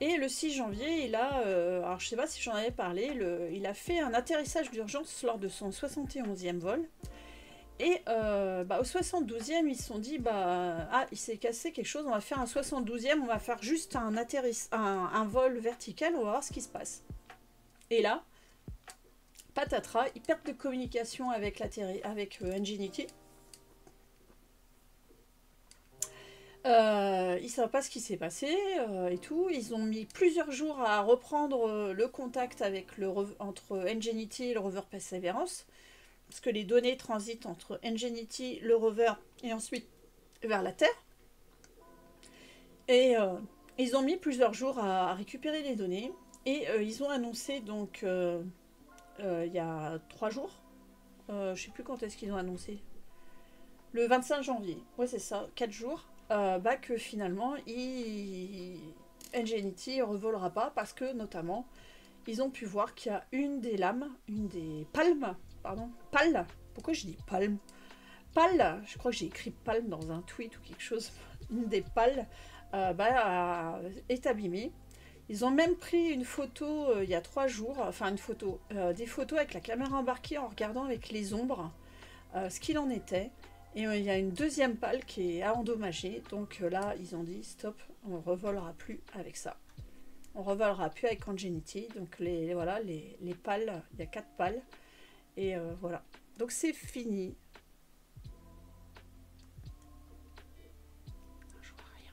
[SPEAKER 1] Et le 6 janvier, il a, alors je sais pas si j'en avais parlé, il a fait un atterrissage d'urgence lors de son 71e vol. Et au 72e, ils se sont dit, il s'est cassé quelque chose, on va faire un 72e, on va faire juste un vol vertical, on va voir ce qui se passe. Et là, patatras, ils perdent de communication avec Ingenuity. Ils ne savent pas ce qui s'est passé et tout. Ils ont mis plusieurs jours à reprendre le contact avec entre Ingenuity et le rover Perseverance. Parce que les données transitent entre Ingenuity, le rover et ensuite vers la Terre. Et ils ont mis plusieurs jours à récupérer les données. Et ils ont annoncé donc il y a 3 jours. Je ne sais plus quand est-ce qu'ils ont annoncé. Le 25 janvier. Ouais, c'est ça, 4 jours. Que finalement Ingenuity ne revolera pas parce que notamment ils ont pu voir qu'il y a une des pales, pourquoi je dis palme, je crois que j'ai écrit palme dans un tweet ou quelque chose, une des pales est abîmée. Ils ont même pris une photo il y a 3 jours, enfin des photos avec la caméra embarquée en regardant avec les ombres ce qu'il en était. Et il y a une deuxième pale qui est endommagée. Donc là, ils ont dit stop, on ne revolera plus avec ça. On ne revolera plus avec Ingenuity. Donc les pales, il y a 4 pales. Et voilà. Donc c'est fini. Je vois rien.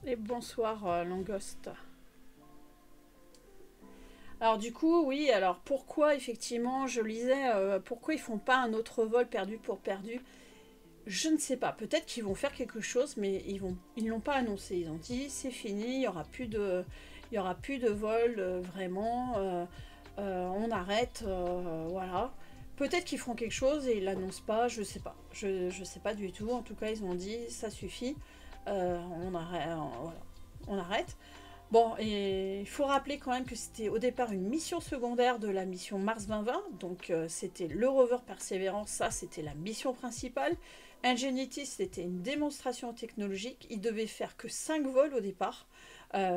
[SPEAKER 1] Et bonsoir Langoste. Alors du coup, oui, alors pourquoi effectivement, je lisais, pourquoi ils font pas un autre vol perdu pour perdu? Je ne sais pas, peut-être qu'ils vont faire quelque chose, mais ils l'ont pas annoncé. Ils ont dit c'est fini, il y aura plus de vol vraiment, on arrête, voilà. Peut-être qu'ils feront quelque chose et ils l'annoncent pas, je sais pas. Je sais pas du tout, en tout cas ils ont dit ça suffit. On arrête. Bon, et il faut rappeler quand même que c'était au départ une mission secondaire de la mission Mars 2020. Donc c'était le rover Perseverance, ça c'était la mission principale. Ingenuity, c'était une démonstration technologique. Il devait faire que 5 vols au départ.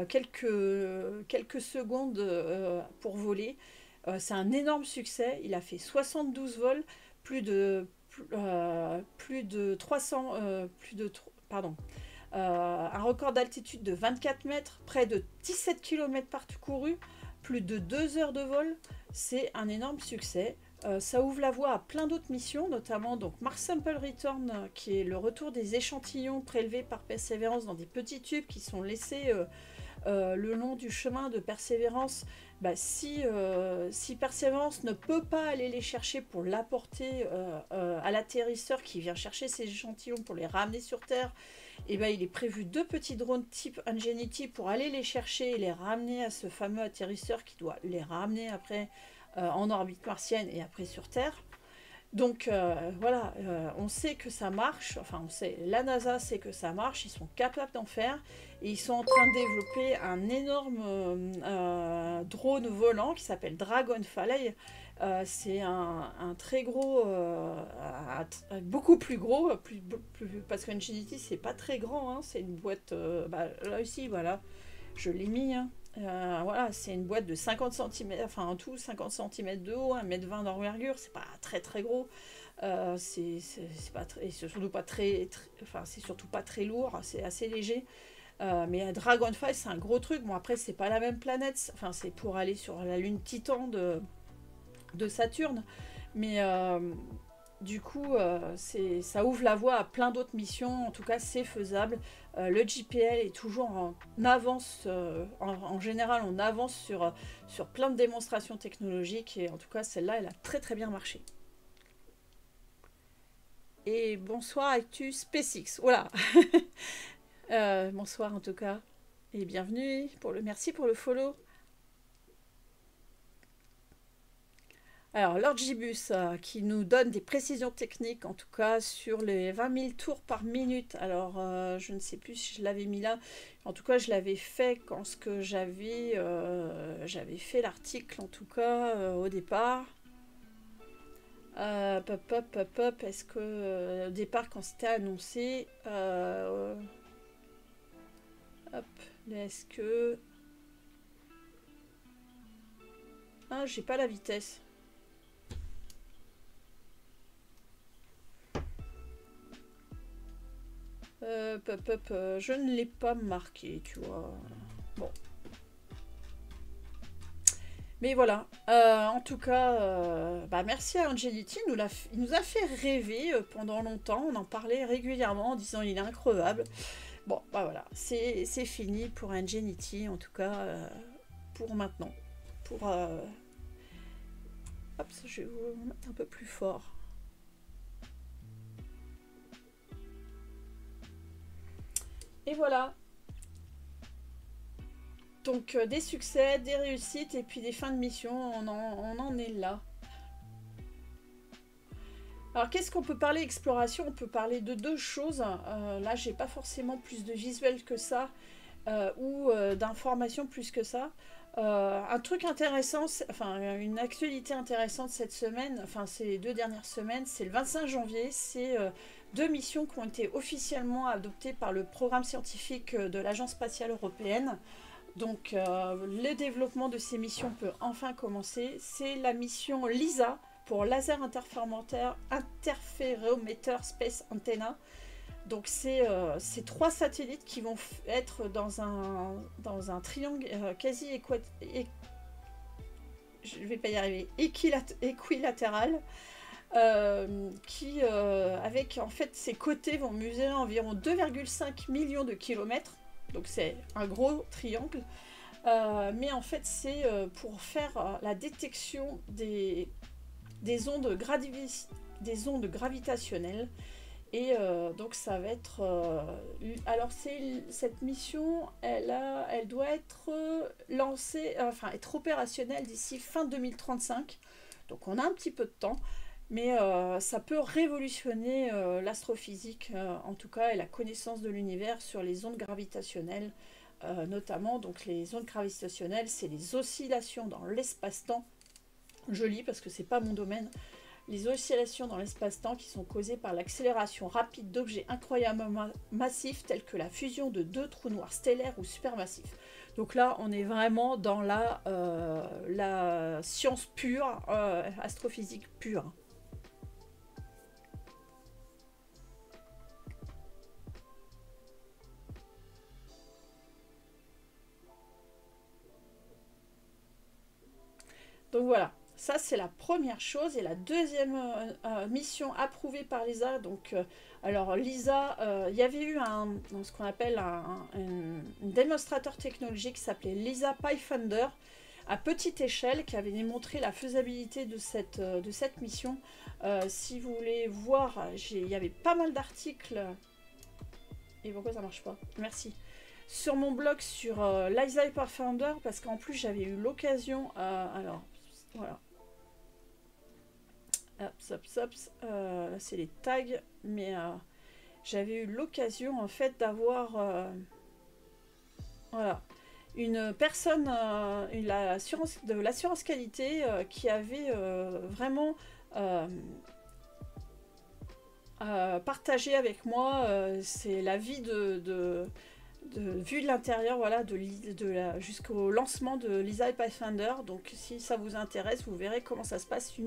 [SPEAKER 1] Quelques secondes pour voler. C'est un énorme succès. Il a fait 72 vols, plus de 300... un record d'altitude de 24 mètres, près de 17 km parcourus, plus de 2 heures de vol, c'est un énorme succès. Ça ouvre la voie à plein d'autres missions, notamment donc Mars Sample Return, qui est le retour des échantillons prélevés par Perseverance dans des petits tubes qui sont laissés le long du chemin de Perseverance. Si Perseverance ne peut pas aller les chercher pour l'apporter à l'atterrisseur qui vient chercher ces échantillons pour les ramener sur Terre, il est prévu 2 petits drones type Ingenuity pour aller les chercher et les ramener à ce fameux atterrisseur qui doit les ramener après en orbite martienne et après sur Terre. Donc voilà, on sait que ça marche, enfin on sait, la NASA sait que ça marche, ils sont capables d'en faire, et ils sont en train de développer un énorme drone volant qui s'appelle Dragonfly. C'est un très gros, beaucoup plus gros, parce qu'Ingenuity c'est pas très grand, hein, c'est une boîte, là aussi voilà, je l'ai mis, hein. Voilà, c'est une boîte de 50 cm, enfin en tout 50 cm de haut, 1,20 m d'envergure, c'est pas très très gros, c'est pas très, c'est surtout pas enfin c'est surtout pas très lourd, c'est assez léger. Mais Dragonfly c'est un gros truc. Bon après c'est pas la même planète, enfin c'est pour aller sur la lune Titan de Saturne, mais du coup ça ouvre la voie à plein d'autres missions. En tout cas c'est faisable. Le JPL est toujours en avance, en général on avance sur plein de démonstrations technologiques, et en tout cas celle-là elle a très très bien marché. Et bonsoir Actu SpaceX, voilà. Bonsoir en tout cas, et bienvenue, merci pour le follow. Alors, Lord Gibus qui nous donne des précisions techniques, en tout cas, sur les 20 000 tours par minute. Alors, je ne sais plus si je l'avais mis là. En tout cas, je l'avais fait quand j'avais fait l'article, en tout cas, au départ. Est-ce que, au départ, quand c'était annoncé... hop, est-ce que... Ah, j'ai pas la vitesse. Je ne l'ai pas marqué, tu vois. Bon. Mais voilà. En tout cas, merci à Angelity. Il nous a fait rêver pendant longtemps. On en parlait régulièrement en disant il est increvable. Bon, bah voilà. C'est fini pour Angelity, en tout cas, pour maintenant. Hop, je vais vous mettre un peu plus fort. Et voilà. Donc des succès, des réussites et puis des fins de mission, on en est là. Alors qu'est-ce qu'on peut parler exploration? On peut parler de deux choses. Là j'ai pas forcément plus de visuels que ça ou d'informations plus que ça. Un truc intéressant, enfin une actualité intéressante cette semaine, enfin ces 2 dernières semaines, c'est le 25 janvier, c'est 2 missions qui ont été officiellement adoptées par le programme scientifique de l'Agence spatiale européenne. Donc le développement de ces missions peut enfin commencer. C'est la mission LISA pour Laser Interferometer Space Antenna. Donc c'est 3 satellites qui vont être dans un triangle quasi je vais pas y arriver, équilatéral, qui avec en fait ses côtés vont mesurer environ 2,5 millions de kilomètres. Donc c'est un gros triangle, mais en fait c'est pour faire la détection des ondes gravitationnelles. Et donc ça va être... alors cette mission, elle doit être lancée, enfin être opérationnelle d'ici fin 2035. Donc on a un petit peu de temps, mais ça peut révolutionner l'astrophysique, en tout cas, et la connaissance de l'univers sur les ondes gravitationnelles, notamment. Donc les ondes gravitationnelles, c'est les oscillations dans l'espace-temps. Je lis parce que c'est pas mon domaine. Les oscillations dans l'espace-temps qui sont causées par l'accélération rapide d'objets incroyablement massifs tels que la fusion de 2 trous noirs stellaires ou supermassifs. Donc là, on est vraiment dans la science pure, astrophysique pure. Donc voilà. Ça, c'est la première chose. Et la deuxième mission approuvée par l'ESA, donc, alors l'ESA, il y avait eu ce qu'on appelle un démonstrateur technologique qui s'appelait l'ESA Pathfinder, à petite échelle, qui avait démontré la faisabilité de cette mission. Si vous voulez voir, il y avait pas mal d'articles. Et pourquoi ça marche pas? Merci. Sur mon blog sur l'ESA Pathfinder, parce qu'en plus, j'avais eu l'occasion... alors, voilà. Là, c'est les tags, mais j'avais eu l'occasion en fait d'avoir voilà, une personne de l'assurance qualité qui avait vraiment partagé avec moi c'est la vie vue de l'intérieur, voilà, jusqu'au lancement de Lisa et Pathfinder. Donc si ça vous intéresse, vous verrez comment ça se passe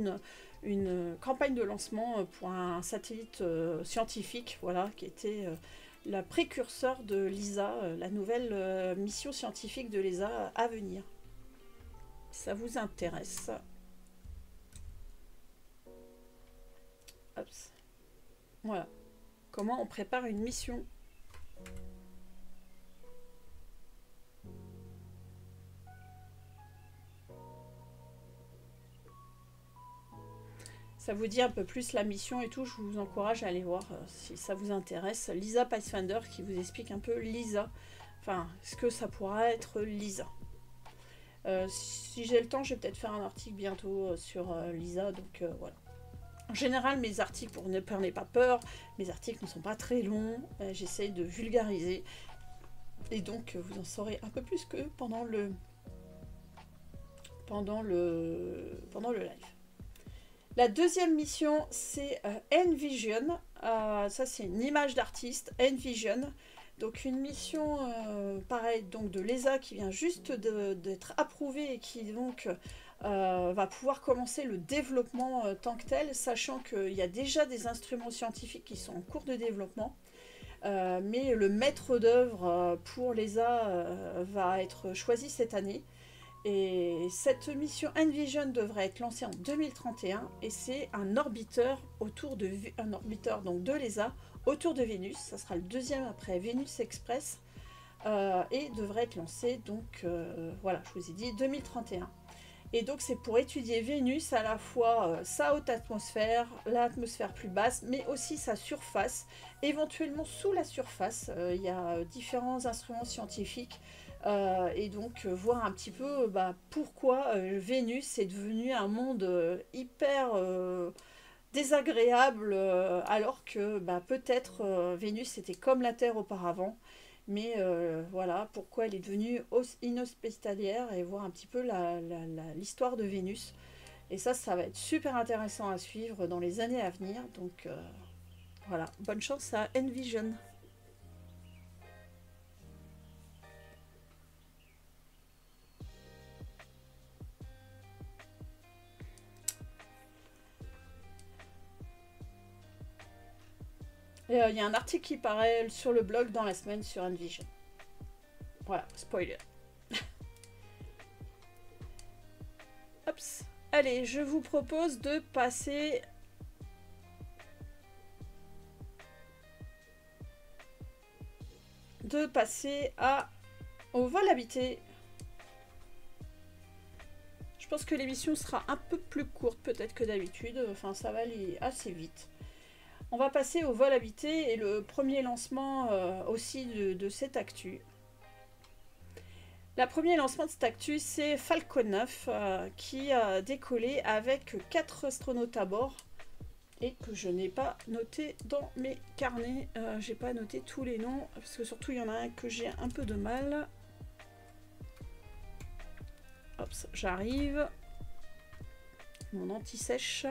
[SPEAKER 1] une campagne de lancement pour un satellite scientifique, voilà, qui était la précurseur de Lisa, la nouvelle mission scientifique de l'ESA à venir. Si ça vous intéresse. Hop. Voilà. Comment on prépare une mission. Ça vous dit un peu plus la mission et tout, je vous encourage à aller voir si ça vous intéresse. Lisa Pathfinder qui vous explique un peu Lisa. Enfin, ce que ça pourra être Lisa. Si j'ai le temps, je vais peut-être faire un article bientôt sur Lisa, donc voilà. En général, mes articles, pour ne prenez pas peur, mes articles ne sont pas très longs. J'essaye de vulgariser. Et donc, vous en saurez un peu plus que pendant le live. La deuxième mission, c'est Envision. Ça, c'est une image d'artiste, Envision. Donc, une mission, pareil, donc de l'ESA qui vient juste d'être approuvée et qui donc va pouvoir commencer le développement tant que tel, sachant qu'il y a déjà des instruments scientifiques qui sont en cours de développement. Mais le maître d'œuvre pour l'ESA va être choisi cette année. Et cette mission Envision devrait être lancée en 2031 et c'est un orbiteur donc de l'ESA autour de Vénus. Ça sera le deuxième après Vénus Express et devrait être lancé donc voilà, je vous ai dit 2031. Et donc c'est pour étudier Vénus à la fois sa haute atmosphère, l'atmosphère plus basse, mais aussi sa surface. Éventuellement sous la surface, il y a différents instruments scientifiques. Et donc voir un petit peu pourquoi Vénus est devenu un monde hyper désagréable alors que peut-être Vénus était comme la Terre auparavant, mais voilà pourquoi elle est devenue inhospitalière et voir un petit peu l'histoire de Vénus. Et ça va être super intéressant à suivre dans les années à venir, donc voilà, bonne chance à Envision. Il y a un article qui paraît sur le blog dans la semaine sur Envision. Voilà, spoiler. Hops. Allez, je vous propose de passer... au vol habité. Je pense que l'émission sera un peu plus courte peut-être que d'habitude. Enfin, ça va aller assez vite. On va passer au vol habité et le premier lancement aussi de cette actu. Le premier lancement de cette actu, c'est Falcon 9 qui a décollé avec 4 astronautes à bord et que je n'ai pas noté dans mes carnets. J'ai pas noté tous les noms parce que surtout il y en a un que j'ai un peu de mal. Hop, j'arrive. Mon anti-sèche.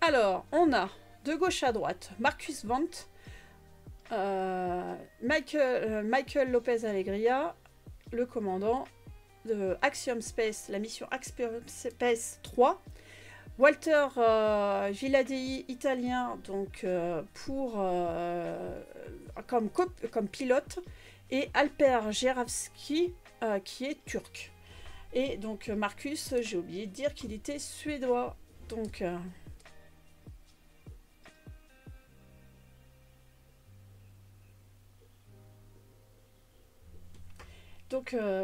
[SPEAKER 1] Alors, on a de gauche à droite Marcus Vance, Michael Lopez Alegria, le commandant de Axiom Space, la mission Axiom Space 3, Walter Villadei, italien, donc comme pilote, et Alper Geravski, qui est turc. Et donc Marcus, j'ai oublié de dire qu'il était suédois. Donc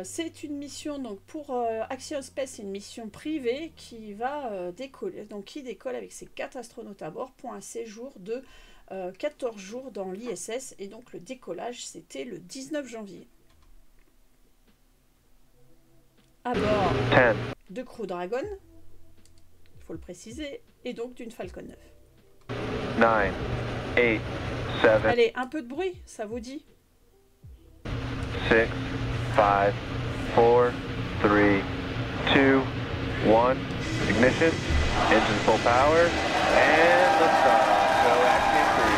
[SPEAKER 1] c'est une mission donc pour Axiom Space, c'est une mission privée qui va décoller, donc qui décolle avec ses 4 astronautes à bord pour un séjour de 14 jours dans l'ISS. Et donc le décollage, c'était le 19 janvier. à bord
[SPEAKER 5] 10,
[SPEAKER 1] de Crew Dragon, il faut le préciser, et donc d'une Falcon 9.
[SPEAKER 5] 9, 8, 7,
[SPEAKER 1] Allez, un peu de bruit, ça vous dit?
[SPEAKER 5] 6, 5, 4, 3, 2, 1. Ignition. Engine full power. And liftoff. Go Axiom 3.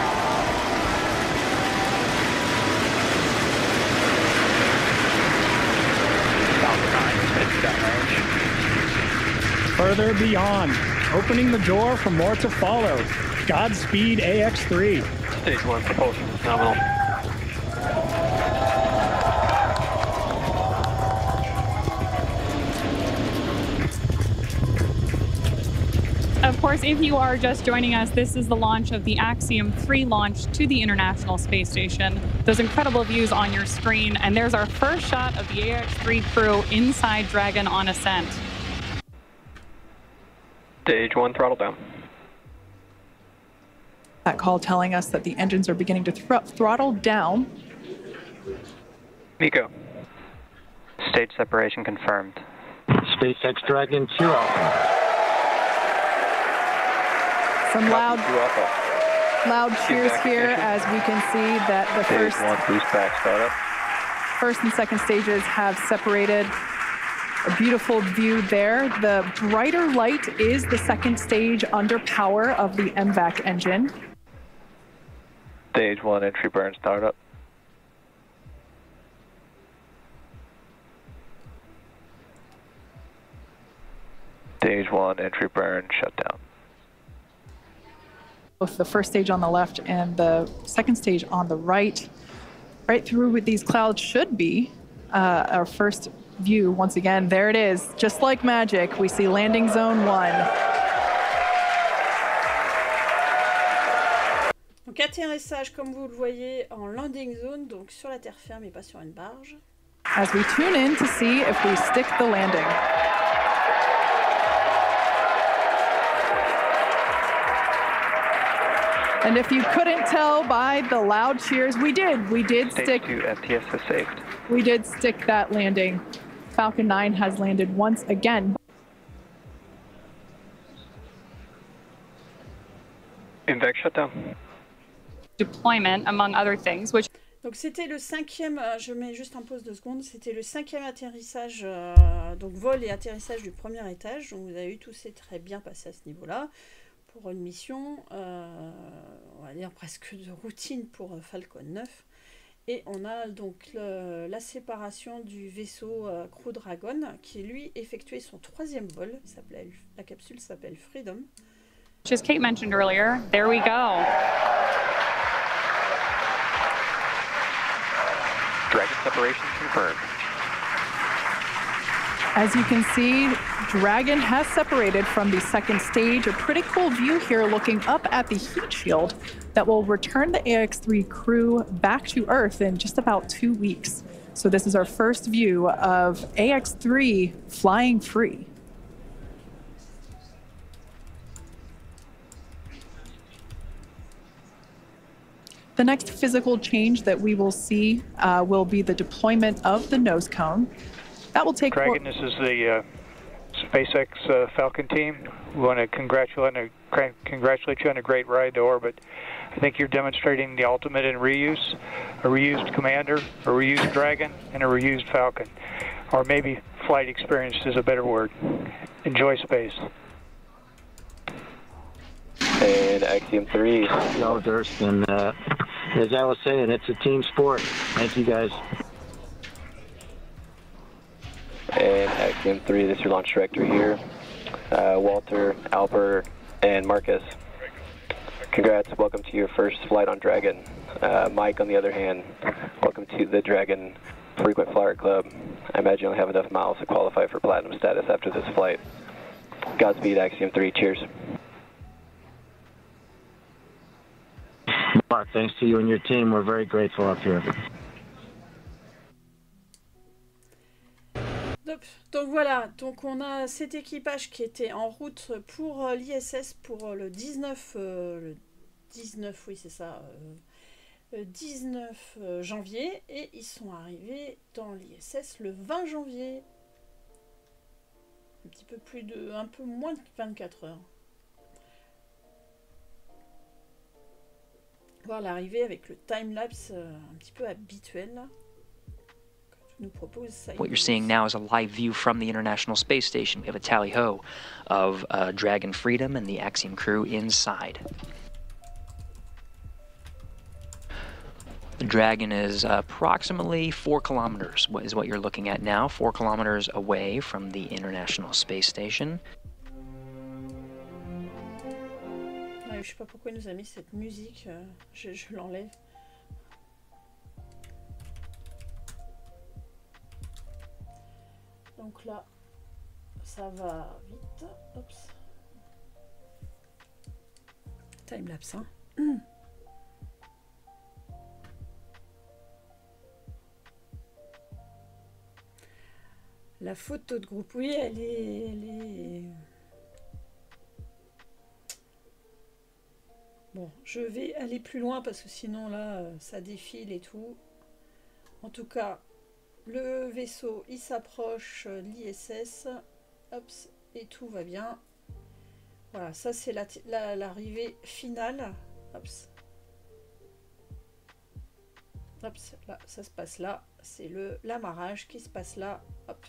[SPEAKER 6] Further beyond, opening the door for more to follow. Godspeed AX3.
[SPEAKER 5] Stage 1 propulsion is nominal.
[SPEAKER 7] Of course, if you are just joining us, this is the launch of the Axiom 3 launch to the International Space Station. Those incredible views on your screen, and there's our first shot of the AX3 crew inside Dragon on ascent.
[SPEAKER 5] Stage 1 throttle down.
[SPEAKER 8] That call telling us that the engines are beginning to throttle down.
[SPEAKER 5] MECO. Stage separation confirmed.
[SPEAKER 9] SpaceX Dragon 2 Alpha.
[SPEAKER 8] Some loud cheers here as we can see that the
[SPEAKER 5] Stage 1 boost back startup.
[SPEAKER 8] first and second stages have separated. A beautiful view there. The brighter light is the second stage under power of the MVAC engine.
[SPEAKER 5] Stage 1 entry burn startup. Stage 1 entry burn shutdown.
[SPEAKER 8] Both the first stage on the left and the second stage on the right. Right through with these clouds should be our first view. Once again, there it is. Just like magic, we see landing zone 1.
[SPEAKER 1] Donc atterrissage, comme vous le voyez, en landing zone, donc sur la terre ferme et pas sur une barge.
[SPEAKER 8] As we tune in to see if we stick the landing. And if you couldn't tell by the loud cheers, we did
[SPEAKER 5] Stage 2 FTS has saved.
[SPEAKER 8] We did stick that landing. Falcon 9 has landed once again.
[SPEAKER 5] MVAC shutdown.
[SPEAKER 7] Deployment, among other things, which...
[SPEAKER 1] Donc c'était le cinquième, je mets juste en pause 2 secondes, c'était le cinquième atterrissage, donc vol et atterrissage du premier étage, donc vous avez vu tout s'est très bien passé à ce niveau-là, pour une mission, on va dire presque de routine pour Falcon 9, et on a donc la séparation du vaisseau Crew Dragon, qui lui effectuait son 3e vol, la capsule s'appelle Freedom.
[SPEAKER 7] As Kate mentioned earlier, there we go.
[SPEAKER 5] Dragon separation confirmed.
[SPEAKER 8] As you can see, Dragon has separated from the second stage. A pretty cool view here looking up at the heat shield that will return the AX3 crew back to Earth in just about 2 weeks. So this is our first view of AX3 flying free. The next physical change that we will see will be the deployment of the nose cone. That will take...
[SPEAKER 10] Dragon, this is the SpaceX Falcon team. We want to congratulate you on a great ride to orbit. I think you're demonstrating the ultimate in reuse, a reused Commander, a reused Dragon, and a reused Falcon. Or maybe flight experience is a better word. Enjoy space.
[SPEAKER 5] And Axiom 3.
[SPEAKER 9] Y'all Durst, and as I was saying, it's a team sport. Thank you guys.
[SPEAKER 5] And Axiom 3, this is your launch director here. Walter, Albert, and Marcus. Congrats, welcome to your first flight on Dragon. Mike, on the other hand, welcome to the Dragon Frequent Flyer Club. I imagine you'll have enough miles to qualify for platinum status after this flight. Godspeed, Axiom 3, cheers.
[SPEAKER 9] Mark, thanks to you and your team, we're very grateful up here.
[SPEAKER 1] Donc voilà, donc on a cet équipage qui était en route pour l'ISS pour le 19, oui c'est ça, 19 janvier, et ils sont arrivés dans l'ISS le 20 janvier. un peu moins de 24 heures. Voir l'arrivée avec le time-lapse un petit peu habituel là, que nous propose ça.
[SPEAKER 11] What you're seeing now is a live view from the International Space Station. We have a tally-ho of Dragon Freedom and the Axiom crew inside. The Dragon is approximately 4 kilometers, is what you're looking at now, 4 kilometers away from the International Space Station.
[SPEAKER 1] Je sais pas pourquoi il nous a mis cette musique, je l'enlève. Donc là, ça va vite. Oups. Timelapse, hein. La photo de groupe, oui, elle est... Bon, je vais aller plus loin parce que sinon là, ça défile et tout. En tout cas, le vaisseau, il s'approche de l'ISS. Hop, et tout va bien. Voilà, ça c'est l'arrivée finale. Hop. Hop, là, ça se passe là. C'est l'amarrage qui se passe là. Hop.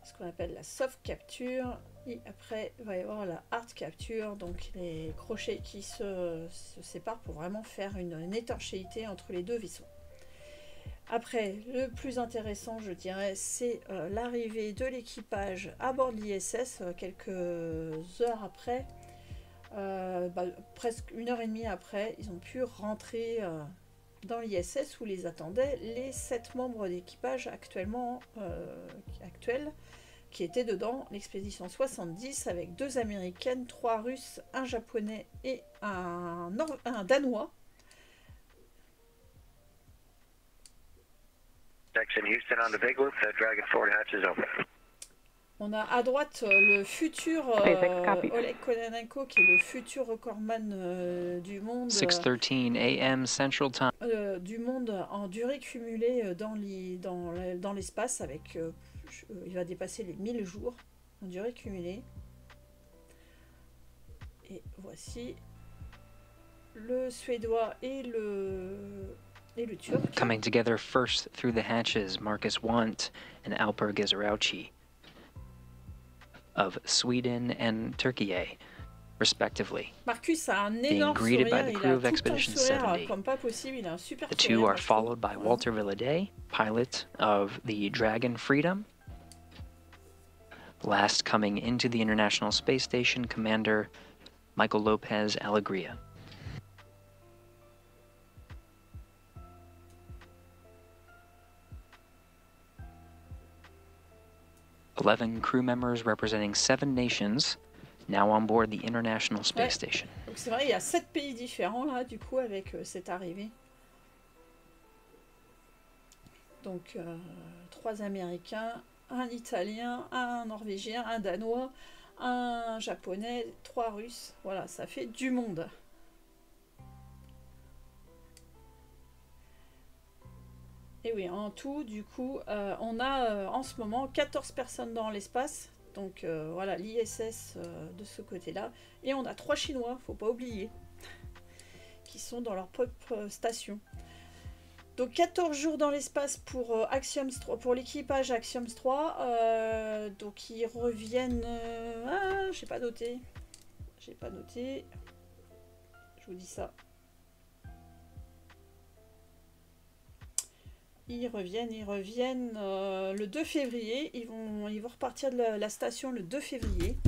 [SPEAKER 1] Ce qu'on appelle la soft capture. Et après, il va y avoir la hard capture, donc les crochets qui se séparent pour vraiment faire une étanchéité entre les deux vaisseaux. Après, le plus intéressant, je dirais, c'est l'arrivée de l'équipage à bord de l'ISS, quelques heures après, presque 1h30 après, ils ont pu rentrer dans l'ISS où les attendaient les 7 membres d'équipage actuels, qui étaient dedans, l'expédition 70, avec 2 Américaines, 3 Russes, un Japonais et un Danois. On a à droite le futur Oleg Kononenko, qui est le futur recordman du monde.
[SPEAKER 11] 6:13 a.m. Central Time.
[SPEAKER 1] Du monde en durée cumulée dans l'espace, avec il va dépasser les 1000 jours en durée cumulée. Et voici le Suédois et le Turc.
[SPEAKER 11] Coming together first through the hatches, Marcus Wandt and Alper Gezerauchi of Sweden and Turkey, respectively.
[SPEAKER 1] Marcus a un énorme sourire, il a tout un sourire comme pas possible, il a un super
[SPEAKER 11] sourire. The two are followed by Walter Villaday, pilot of the Dragon Freedom. Last coming into the International Space Station, Commander Michael Lopez Alegria. $11 crew members representing 7 nations now on board the International Space Station.
[SPEAKER 1] Donc c'est vrai, il y a 7 pays différents là, du coup, avec cette arrivée. Donc 3 Américains, un Italien, un Norvégien, un Danois, un Japonais, 3 Russes. Voilà, ça fait du monde. Et oui, en tout, du coup, on a en ce moment 14 personnes dans l'espace. Donc voilà, l'ISS de ce côté-là. Et on a 3 Chinois, faut pas oublier, qui sont dans leur propre station. Donc 14 jours dans l'espace pour Axiom 3, pour l'équipage Axiom 3. Donc ils reviennent... j'ai pas noté. J'ai pas noté. Je vous dis ça. Ils reviennent le 2 février. Ils vont repartir de la station le 2 février.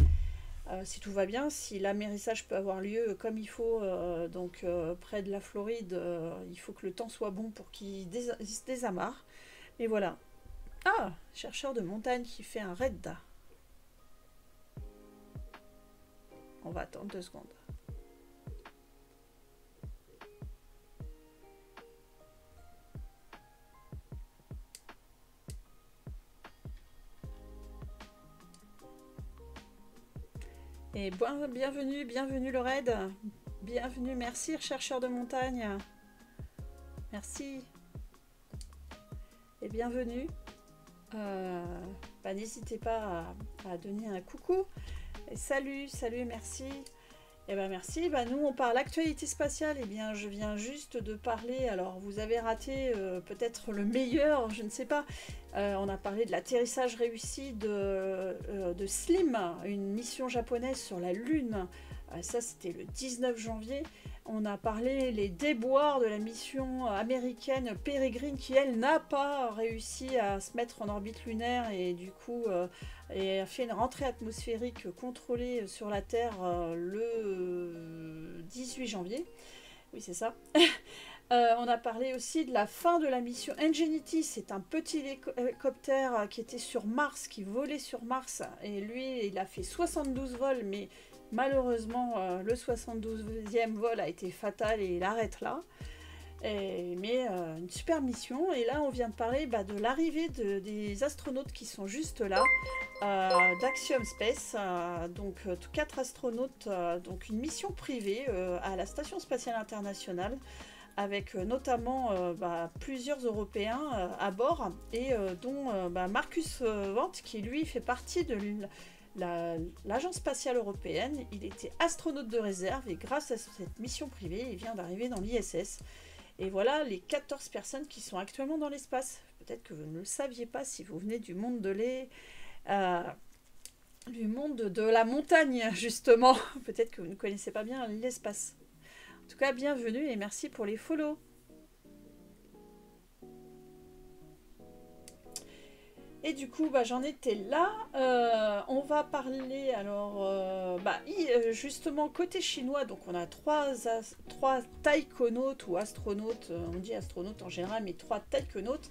[SPEAKER 1] Si tout va bien, si l'amérissage peut avoir lieu comme il faut, donc près de la Floride, il faut que le temps soit bon pour qu'il se désamarre. Mais voilà. Ah, chercheur de montagne qui fait un raid. On va attendre 2 secondes. Et bienvenue le raid. Bienvenue, merci chercheur de montagne. Merci. Et bienvenue. N'hésitez pas à donner un coucou. Et salut, merci. Et merci. Nous, on parle actualité spatiale. Et bien, je viens juste de parler. Alors, vous avez raté peut-être le meilleur, je ne sais pas. On a parlé de l'atterrissage réussi de Slim, une mission japonaise sur la Lune. Ça, c'était le 19 janvier. On a parlé les déboires de la mission américaine Peregrine qui, elle, n'a pas réussi à se mettre en orbite lunaire et du coup a fait une rentrée atmosphérique contrôlée sur la Terre le 18 janvier. Oui, c'est ça. On a parlé aussi de la fin de la mission Ingenuity. C'est un petit hélicoptère qui était sur Mars, qui volait sur Mars. Et lui, il a fait 72 vols, mais malheureusement, le 72e vol a été fatal et il arrête là. Mais une super mission. Et là, on vient de parler de l'arrivée des astronautes qui sont juste là, d'Axiom Space. Donc, 4 astronautes, donc une mission privée à la Station Spatiale Internationale, avec notamment plusieurs Européens à bord, et dont Marcus Wendt, qui lui fait partie de l'Agence spatiale européenne. Il était astronaute de réserve et grâce à cette mission privée, il vient d'arriver dans l'ISS. Et voilà les 14 personnes qui sont actuellement dans l'espace. Peut-être que vous ne le saviez pas si vous venez du monde du monde de la montagne, justement. Peut-être que vous ne connaissez pas bien l'espace. En tout cas, bienvenue et merci pour les follow. Et du coup, j'en étais là. On va parler alors, justement côté chinois. Donc, on a trois taïkonautes ou astronautes. On dit astronautes en général, mais 3 taïkonautes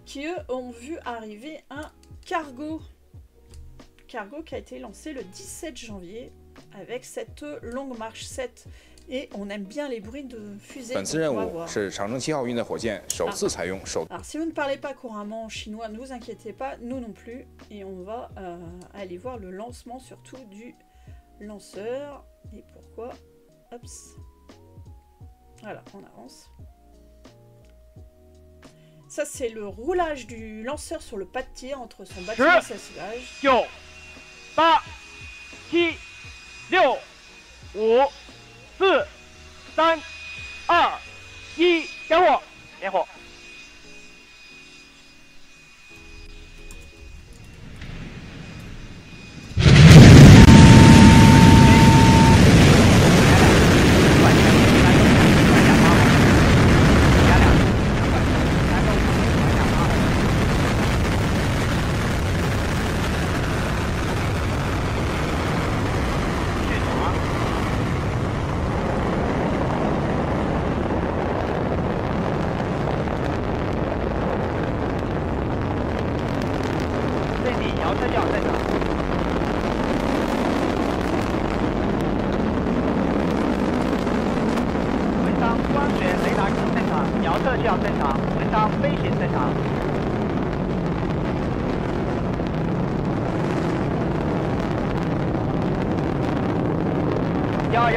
[SPEAKER 1] qui eux ont vu arriver un cargo qui a été lancé le 17 janvier avec cette longue marche 7. Et on aime bien les bruits de fusée. Alors, si vous ne parlez pas couramment chinois, ne vous inquiétez pas, nous non plus. Et on va aller voir le lancement surtout du lanceur. Et pourquoi? Hop. Voilà, on avance. Ça, c'est le roulage du lanceur sur le pas de tir entre son bâtiment et sa soulage.
[SPEAKER 12] 8, 7, 6, 5, 4, 3, 2, 1，点火，点火。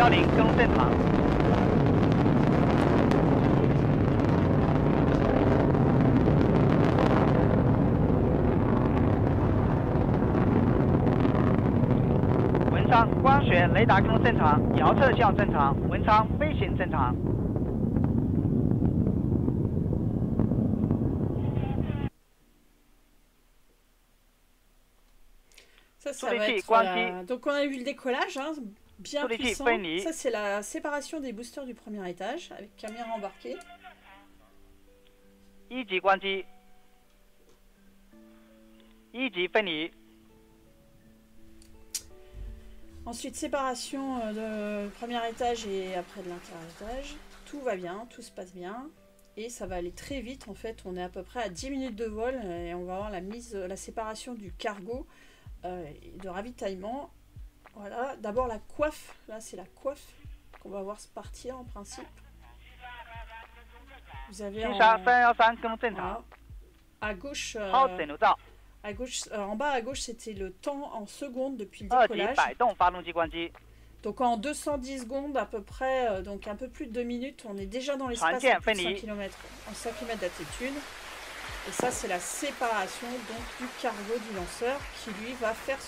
[SPEAKER 12] 110更正常。文昌光学雷达更正常，遥测效正常，文昌飞行正常。
[SPEAKER 1] Ça va être, donc on a vu le décollage, hein, bien puissant. Ça c'est la séparation des boosters du premier étage avec caméra embarquée. Ensuite séparation du premier étage et après de l'inter-étage. Tout va bien, tout se passe bien. Et ça va aller très vite en fait. On est à peu près à 10 minutes de vol et on va avoir la séparation du cargo. De ravitaillement. Voilà, d'abord la coiffe. Là, c'est la coiffe qu'on va voir se partir en principe. Vous avez voilà, à gauche, en bas à gauche, c'était le temps en secondes depuis le décollage. Donc en 210 secondes à peu près, donc un peu plus de 2 minutes, on est déjà dans l'espace à plus de 5 km d'altitude. Et ça, c'est la séparation donc du cargo du lanceur qui lui va faire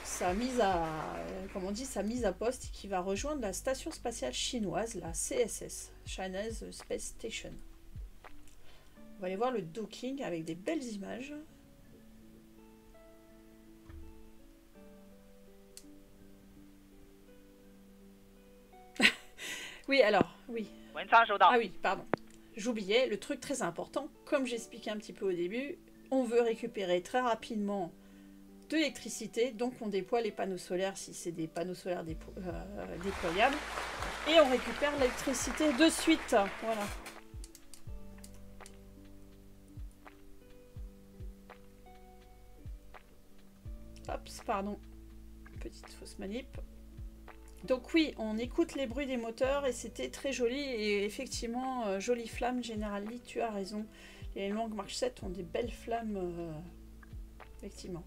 [SPEAKER 1] sa mise à poste et qui va rejoindre la station spatiale chinoise, la CSS, Chinese Space Station. On va aller voir le docking avec des belles images. Oui, alors, oui. Ah oui, pardon. J'oubliais, le truc très important, comme j'expliquais un petit peu au début, on veut récupérer très rapidement de l'électricité, donc on déploie les panneaux solaires si c'est des panneaux solaires déployables, et on récupère l'électricité de suite. Voilà. Hop, pardon. Petite fausse manip. Donc oui, on écoute les bruits des moteurs et c'était très joli. Et effectivement, jolie flamme, General Lee, tu as raison. Les Long March 7 ont des belles flammes, effectivement.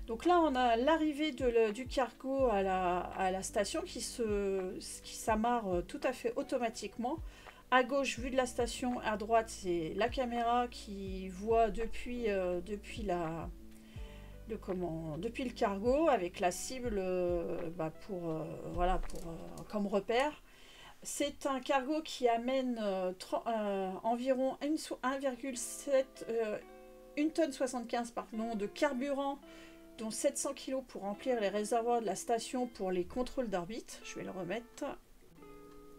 [SPEAKER 1] Donc là, on a l'arrivée du cargo à la station qui s'amarre tout à fait automatiquement. À gauche, vue de la station, à droite, c'est la caméra qui voit depuis le cargo avec la cible comme repère. C'est un cargo qui amène environ 1,7 1 tonne 75 de carburant, dont 700 kg pour remplir les réservoirs de la station pour les contrôles d'orbite. Je vais le remettre.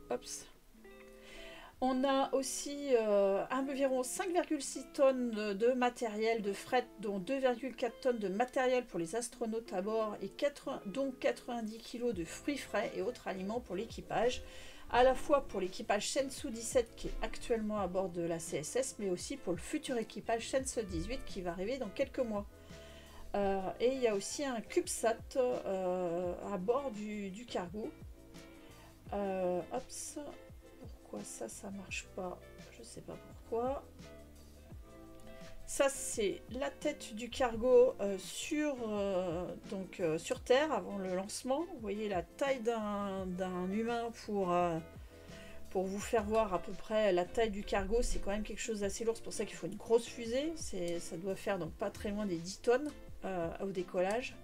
[SPEAKER 1] Hops. On a aussi environ 5,6 tonnes de matériel de fret, dont 2,4 tonnes de matériel pour les astronautes à bord, et dont 90 kg de fruits frais et autres aliments pour l'équipage, à la fois pour l'équipage Shenzhou 17 qui est actuellement à bord de la CSS, mais aussi pour le futur équipage Shenzhou 18 qui va arriver dans quelques mois. Et il y a aussi un CubeSat à bord du cargo. Hops. Pourquoi ça marche pas? Je sais pas pourquoi. Ça c'est la tête du cargo sur Terre avant le lancement. Vous voyez la taille d'un humain pour vous faire voir à peu près la taille du cargo. C'est quand même quelque chose d'assez lourd, c'est pour ça qu'il faut une grosse fusée. Ça doit faire donc pas très loin des 10 tonnes au décollage.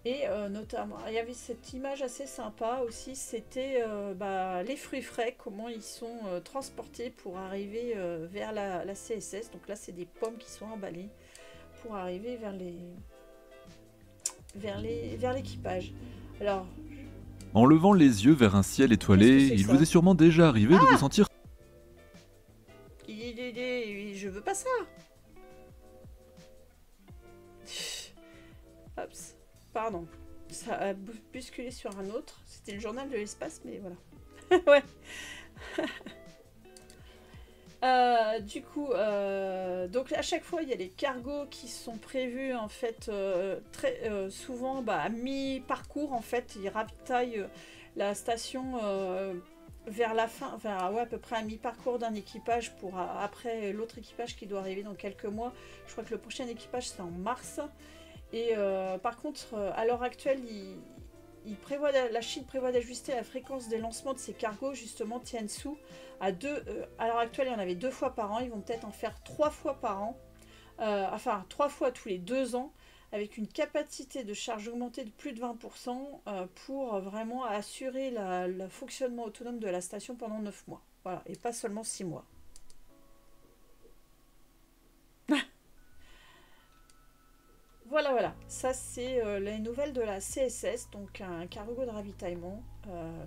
[SPEAKER 1] Et notamment, il y avait cette image assez sympa aussi, c'était les fruits frais, comment ils sont transportés pour arriver vers la CSS. Donc là, c'est des pommes qui sont emballées pour arriver vers l'équipage. Alors,
[SPEAKER 13] en levant les yeux vers un ciel étoilé, il vous est sûrement déjà arrivé de vous sentir...
[SPEAKER 1] Je veux pas ça. Hops. Pardon, ça a bousculé sur un autre. C'était le journal de l'espace, mais voilà. Ouais. Du coup, donc à chaque fois, il y a les cargos qui sont prévus en fait très souvent à mi-parcours. En fait, ils ravitaillent la station vers la fin, à peu près à mi-parcours d'un équipage pour après l'autre équipage qui doit arriver dans quelques mois. Je crois que le prochain équipage c'est en mars. Et par contre, à l'heure actuelle, la Chine prévoit d'ajuster la fréquence des lancements de ces cargos, justement Tianzhou, à l'heure actuelle, il y en avait 2 fois par an, ils vont peut-être en faire 3 fois par an, 3 fois tous les 2 ans, avec une capacité de charge augmentée de plus de 20% pour vraiment assurer le fonctionnement autonome de la station pendant 9 mois. Voilà, et pas seulement 6 mois. Voilà, ça c'est les nouvelles de la CSS, donc un cargo de ravitaillement,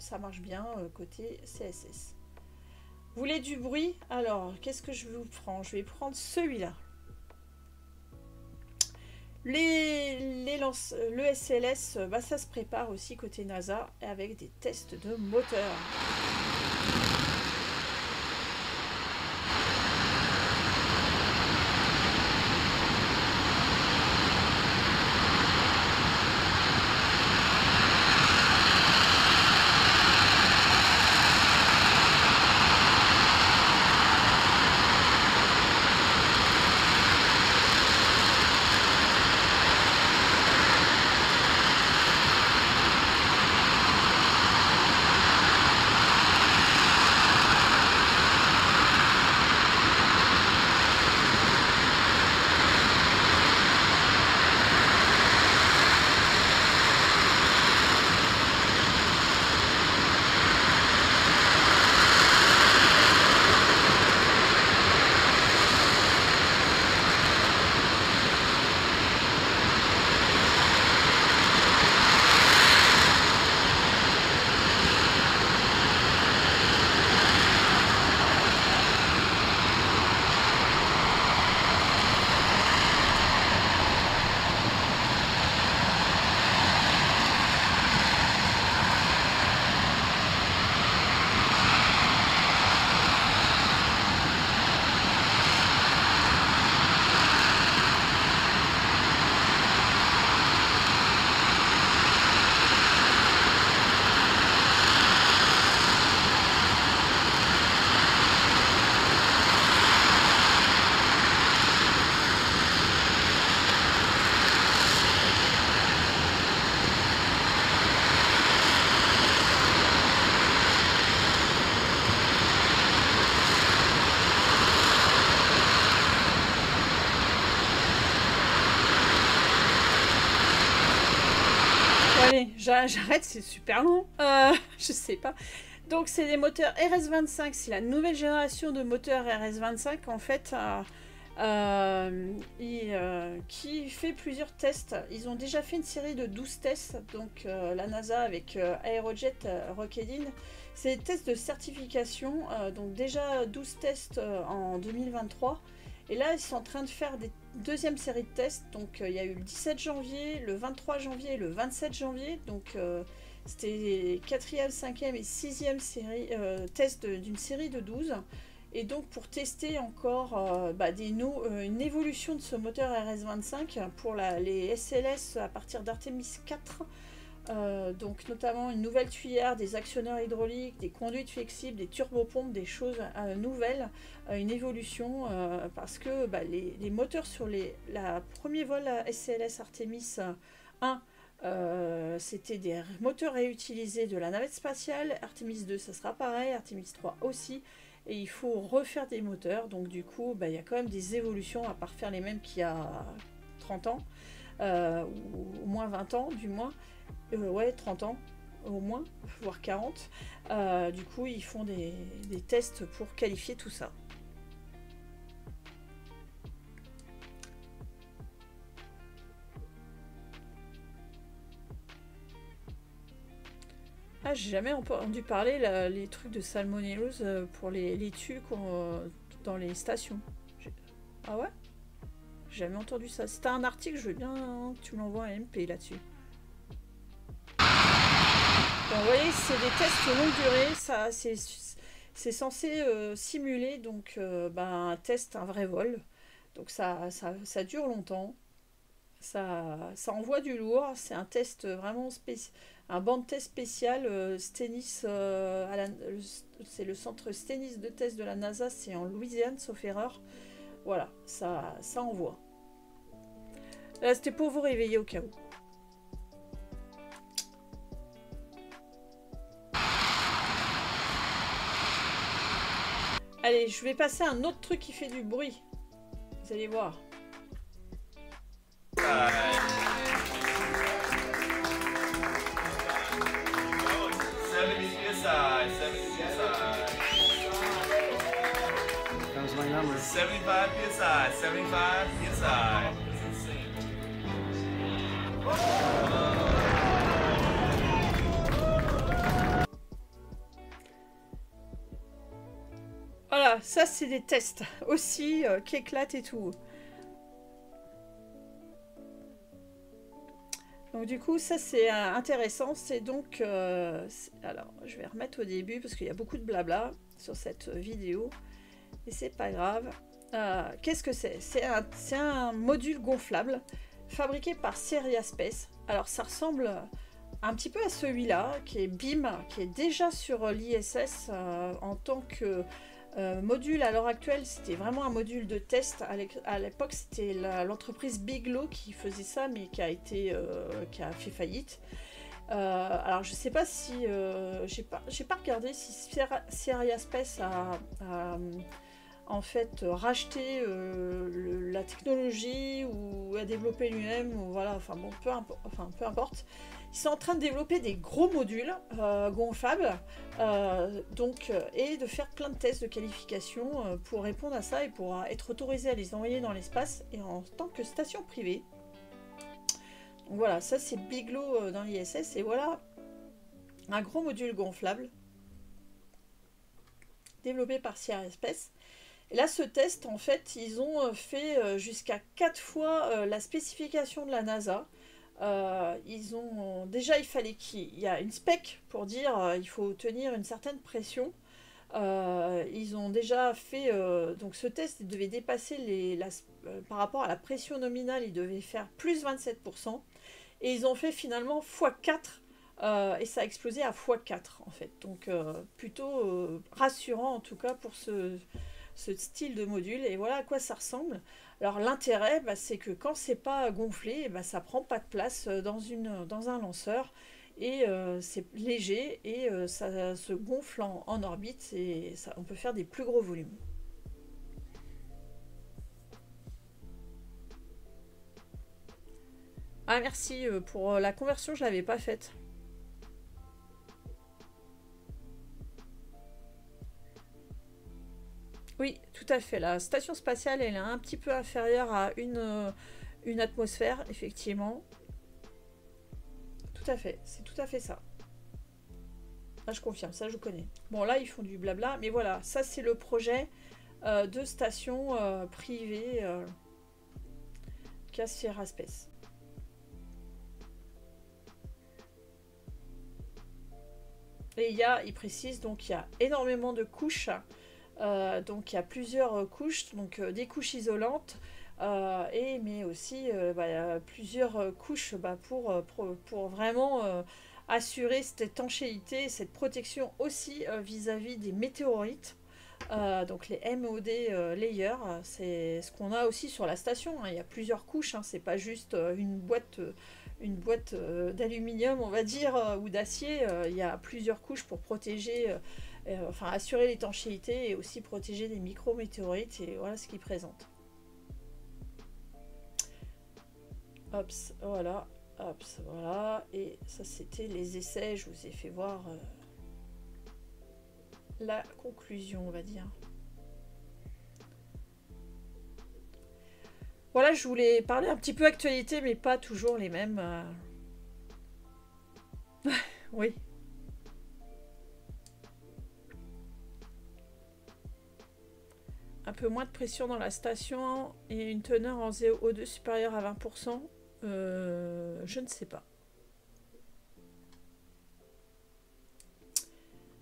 [SPEAKER 1] ça marche bien côté CSS. Vous voulez du bruit? Alors, qu'est-ce que je vous prends? Je vais prendre celui-là. Le SLS, ça se prépare aussi côté NASA avec des tests de moteur. J'arrête, c'est super long. Je sais pas. Donc c'est des moteurs RS25, c'est la nouvelle génération de moteurs RS25 en fait, qui fait plusieurs tests. Ils ont déjà fait une série de 12 tests, donc la NASA avec Aerojet Rocketdyne. C'est des tests de certification, donc déjà 12 tests en 2023. Et là ils sont en train de faire des deuxième série de tests, donc il y a eu le 17 janvier, le 23 janvier et le 27 janvier, donc c'était 4e, 5e et 6e série, test d'une série de 12. Et donc pour tester encore une évolution de ce moteur RS25 pour les SLS à partir d'Artemis 4. Donc notamment une nouvelle tuyère, des actionneurs hydrauliques, des conduites flexibles, des turbopompes, des choses nouvelles, une évolution parce que les moteurs sur la premier vol SLS Artemis 1 c'était des moteurs réutilisés de la navette spatiale. Artemis 2 ça sera pareil, Artemis 3 aussi, et il faut refaire des moteurs, donc du coup il y a quand même des évolutions à part faire les mêmes qu'il y a 30 ans ou au moins 20 ans du moins, ouais 30 ans au moins, voire 40. Du coup ils font des tests pour qualifier tout ça. Ah, j'ai jamais entendu parler les trucs de salmonellose pour les laitues dans les stations. Ah ouais? J'ai jamais entendu ça. Si t'as un article, je veux bien que tu m'envoies un MP là-dessus. Bon, vous voyez, c'est des tests longue durée. Ça, c'est censé simuler donc un test, un vrai vol. Donc ça dure longtemps. Ça envoie du lourd. C'est un test vraiment spécial. Un banc de test spécial, Stennis, c'est le centre Stennis de test de la NASA, c'est en Louisiane, sauf erreur. Voilà, ça envoie. Là, c'était pour vous réveiller au cas où. Allez, je vais passer à un autre truc qui fait du bruit. Vous allez voir.
[SPEAKER 14] 70 PSI, 70 PSI.
[SPEAKER 9] That was my number.
[SPEAKER 14] 75 PSI, 75 PSI. It's insane.
[SPEAKER 1] Voilà, ça c'est des tests aussi qui éclatent et tout. Donc du coup ça c'est intéressant, c'est donc alors je vais remettre au début parce qu'il y a beaucoup de blabla sur cette vidéo et c'est pas grave. Qu'est-ce que c'est? C'est un module gonflable fabriqué par Seriaspace. Alors ça ressemble un petit peu à celui-là qui est BIM, qui est déjà sur l'ISS en tant que module. À l'heure actuelle c'était vraiment un module de test. À l'époque c'était l'entreprise Bigelow qui faisait ça mais qui a fait faillite. Alors je sais pas si j'ai pas regardé si Seriaspace a en fait racheté la technologie ou a développé lui-même, ou voilà, enfin bon, peu importe. Ils sont en train de développer des gros modules gonflables et de faire plein de tests de qualification pour répondre à ça et pour être autorisé à les envoyer dans l'espace et en tant que station privée. Donc voilà, ça c'est Bigelow dans l'ISS et voilà un gros module gonflable développé par Seriaspace. Et là ce test en fait ils ont fait jusqu'à 4 fois la spécification de la NASA. Déjà il fallait qu'il y a une spec pour dire il faut tenir une certaine pression. Ils ont déjà fait donc ce test il devait dépasser par rapport à la pression nominale, il devait faire plus 27%, et ils ont fait finalement x4 et ça a explosé à x4 en fait, donc plutôt rassurant en tout cas pour ce style de module. Et voilà à quoi ça ressemble. Alors l'intérêt c'est que quand c'est pas gonflé, ça prend pas de place dans un lanceur et c'est léger et ça se gonfle en orbite et on peut faire des plus gros volumes. Ah merci pour la conversion, je l'avais pas faite. Oui, tout à fait. La station spatiale, elle est un petit peu inférieure à une atmosphère, effectivement. Tout à fait, c'est tout à fait ça. Ah, je confirme, ça je connais. Bon, là, ils font du blabla, mais voilà, ça c'est le projet de station privée qu'a Sierra Space. Et il précise, donc il y a énormément de couches. Donc il y a plusieurs couches, donc des couches isolantes, mais aussi il y a plusieurs couches pour vraiment assurer cette étanchéité, cette protection aussi vis-à-vis des météorites. Donc les MOD layers, c'est ce qu'on a aussi sur la station, hein. Il y a plusieurs couches, hein. C'est pas juste une boîte d'aluminium, on va dire, ou d'acier. Il y a plusieurs couches pour protéger, enfin assurer l'étanchéité et aussi protéger des micro-météorites, et voilà ce qu'ils présentent. Hops, voilà, hops, voilà, et ça c'était les essais, je vous ai fait voir la conclusion, on va dire. Voilà, je voulais parler un petit peu actualité, mais pas toujours les mêmes. Oui. Un peu moins de pression dans la station et une teneur en CO2 supérieure à 20%. Je ne sais pas.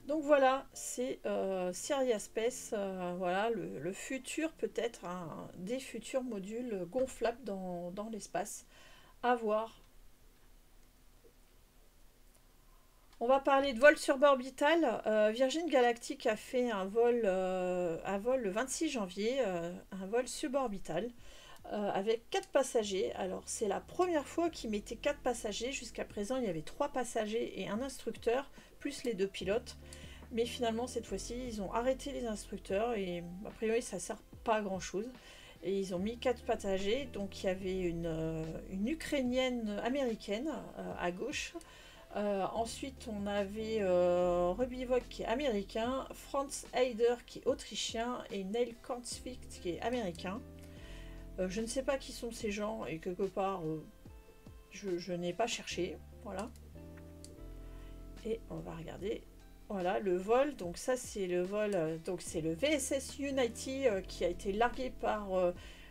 [SPEAKER 1] Donc voilà, c'est Sierra Space, voilà, le futur peut-être, des futurs modules gonflables dans l'espace. À voir. On va parler de vol suborbital. Virgin Galactic a fait un vol le 26 janvier, un vol suborbital, avec 4 passagers. Alors c'est la première fois qu'ils mettaient 4 passagers. Jusqu'à présent il y avait 3 passagers et un instructeur, plus les 2 pilotes. Mais finalement cette fois-ci ils ont arrêté les instructeurs et a priori ça sert pas à grand chose. Et ils ont mis 4 passagers. Donc il y avait une Ukrainienne américaine à gauche. Ensuite on avait Rubivok qui est américain, Franz Heider qui est autrichien et Neil Kornsvik qui est américain. Je ne sais pas qui sont ces gens et quelque part je n'ai pas cherché, voilà. Et on va regarder, voilà le vol. Donc ça c'est le vol, donc c'est le VSS Unity qui a été largué par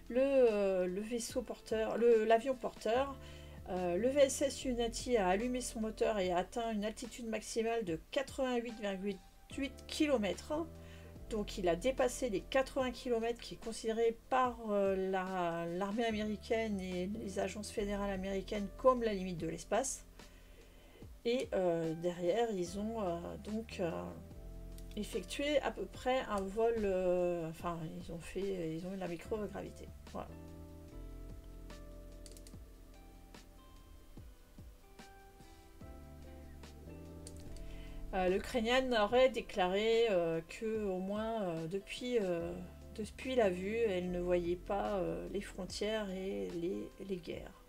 [SPEAKER 1] le vaisseau porteur, l'avion porteur. Le VSS Unity a allumé son moteur et a atteint une altitude maximale de 88,8 km. Donc il a dépassé les 80 km qui est considéré par l'armée américaine et les agences fédérales américaines comme la limite de l'espace. Et derrière ils ont effectué à peu près un vol, enfin ils ont eu la microgravité. Voilà. L'Ukrainienne aurait déclaré que au moins depuis la vue, elle ne voyait pas les frontières et les guerres.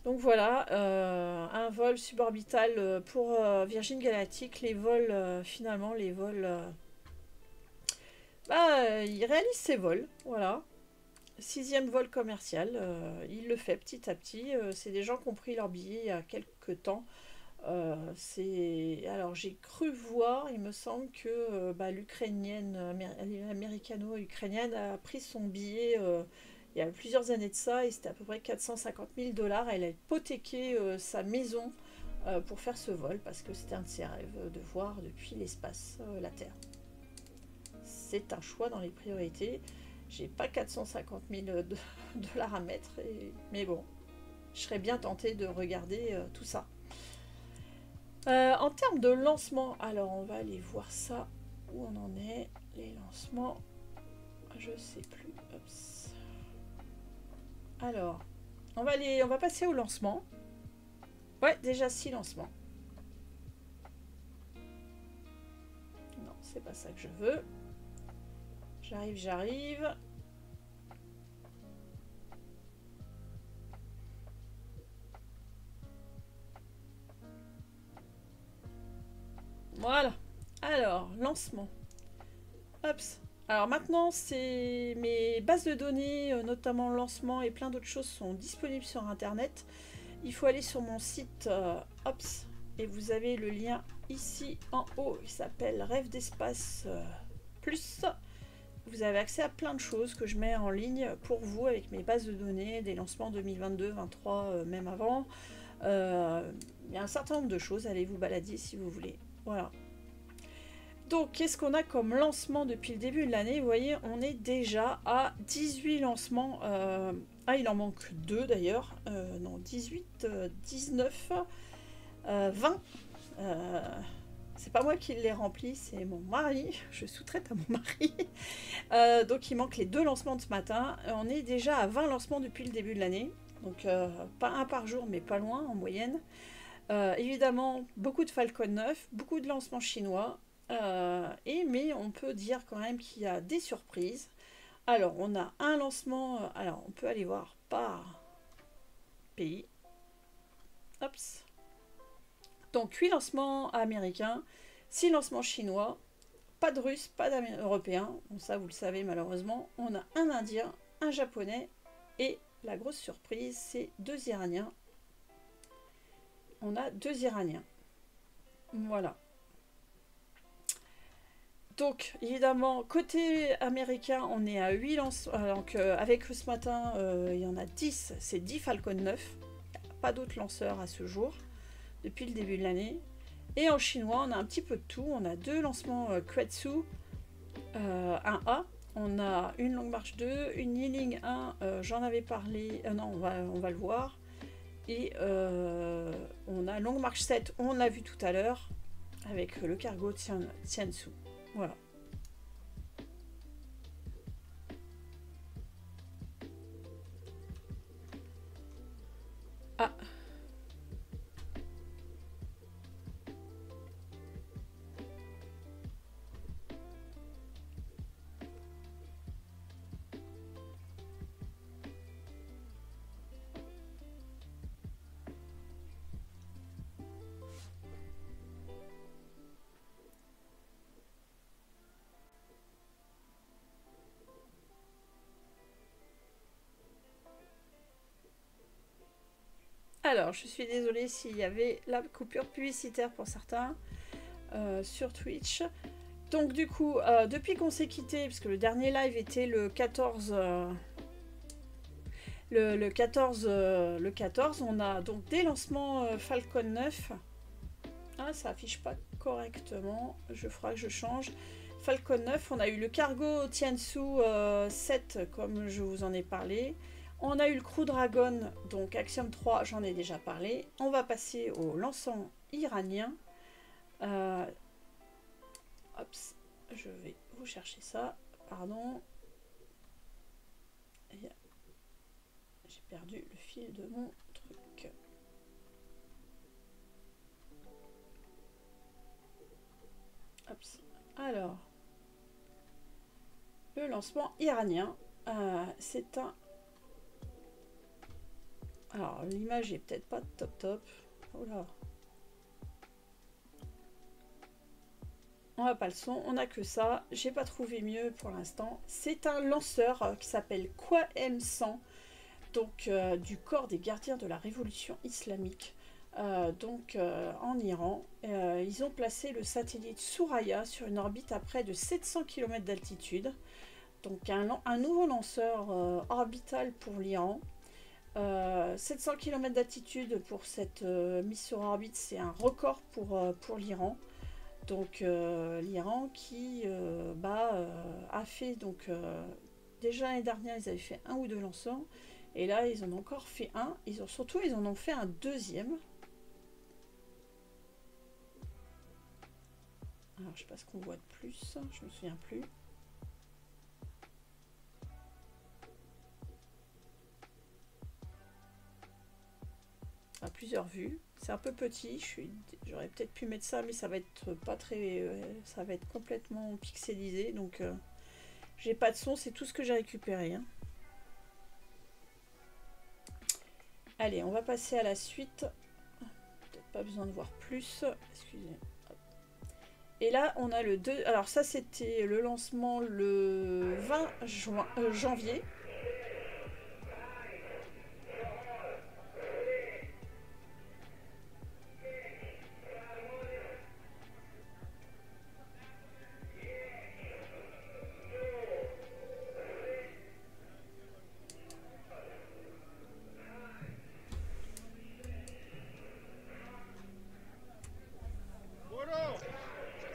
[SPEAKER 1] Donc voilà, un vol suborbital pour Virgin Galactic. Les vols, finalement, les vols... il réalise ses vols, voilà. 6e vol commercial, il le fait petit à petit. C'est des gens qui ont pris leur billet il y a quelques temps. Alors j'ai cru voir, il me semble que l'Ukrainienne, l'américano-ukrainienne a pris son billet il y a plusieurs années de ça et c'était à peu près 450 000 $. Elle a hypothéqué sa maison pour faire ce vol parce que c'était un de ses rêves de voir depuis l'espace la Terre. C'est un choix dans les priorités. J'ai pas 450 000 $ à mettre, mais bon, je serais bien tentée de regarder tout ça. En termes de lancement, alors on va aller voir ça, où on en est. Les lancements, je sais plus. Ops. Alors, on va passer au lancement. Ouais, déjà 6 lancements. Non, c'est pas ça que je veux. J'arrive. Alors, lancement. Hops. Alors maintenant, mes bases de données, notamment lancement et plein d'autres choses, sont disponibles sur Internet. Il faut aller sur mon site Hops et vous avez le lien ici en haut. Il s'appelle Rêve d'espace plus. Vous avez accès à plein de choses que je mets en ligne pour vous avec mes bases de données, des lancements 2022, 2023, même avant. Il y a un certain nombre de choses. Allez vous balader si vous voulez. Voilà. Donc, qu'est-ce qu'on a comme lancement depuis le début de l'année? Vous voyez, on est déjà à 18 lancements. Ah, il en manque 2 d'ailleurs. Non, 18, 19, 20. C'est pas moi qui les remplis, c'est mon mari. Je sous-traite à mon mari. Donc, il manque les 2 lancements de ce matin. On est déjà à 20 lancements depuis le début de l'année. Donc, pas un par jour, mais pas loin en moyenne. Évidemment, beaucoup de Falcon 9, beaucoup de lancements chinois. Mais on peut dire quand même qu'il y a des surprises. Alors on a un lancement, alors on peut aller voir par pays. Hops. Donc 8 lancements américains, 6 lancements chinois, pas de russes, pas d'européens, bon, ça vous le savez malheureusement. On a un indien, un japonais et la grosse surprise c'est 2 iraniens. On a 2 iraniens. Voilà. Donc, évidemment, côté américain, on est à 8 lancements. Donc, avec ce matin, il y en a 10. C'est 10 Falcon 9. Pas d'autres lanceurs à ce jour, depuis le début de l'année. Et en chinois, on a un petit peu de tout. On a 2 lancements Quetsu, un A. On a une Long March 2, une Yiling 1. J'en avais parlé. Non, on va le voir. Et on a Long March 7. On l'a vu tout à l'heure. Avec le cargo Tiansu. Voilà. Ah. Alors, je suis désolée s'il y avait la coupure publicitaire pour certains sur Twitch. Donc du coup, depuis qu'on s'est quitté, puisque le dernier live était le 14, le 14, on a donc des lancements Falcon 9. Ah, ça affiche pas correctement, je ferai que je change. Falcon 9, on a eu le cargo Tiansu 7, comme je vous en ai parlé. On a eu le Crew Dragon, donc Axiom 3, j'en ai déjà parlé. On va passer au lancement iranien. Hops, je vais vous chercher ça. Pardon. J'ai perdu le fil de mon truc. Hops. Alors, le lancement iranien, c'est un... Alors, l'image est peut-être pas top. Oh là. On n'a pas le son, on n'a que ça. J'ai pas trouvé mieux pour l'instant. C'est un lanceur qui s'appelle QM100, donc du corps des gardiens de la révolution islamique, en Iran. Ils ont placé le satellite Suraya sur une orbite à près de 700 km d'altitude. Donc un nouveau lanceur orbital pour l'Iran. 700 km d'altitude pour cette mise sur orbite, c'est un record pour l'Iran. Donc l'Iran qui a fait, donc déjà l'année dernière ils avaient fait 1 ou 2 lanceurs, et là ils en ont encore fait un, ils en ont fait un deuxième. Alors je sais pas ce qu'on voit de plus, je me souviens plus. À plusieurs vues, c'est un peu petit, j'aurais peut-être pu mettre ça, mais ça va être pas très, ça va être complètement pixelisé, donc j'ai pas de son, c'est tout ce que j'ai récupéré, hein. Allez, on va passer à la suite. Peut-être pas besoin de voir plus, excusez. Et là, on a le 2... Alors ça, c'était le lancement le 20 janvier.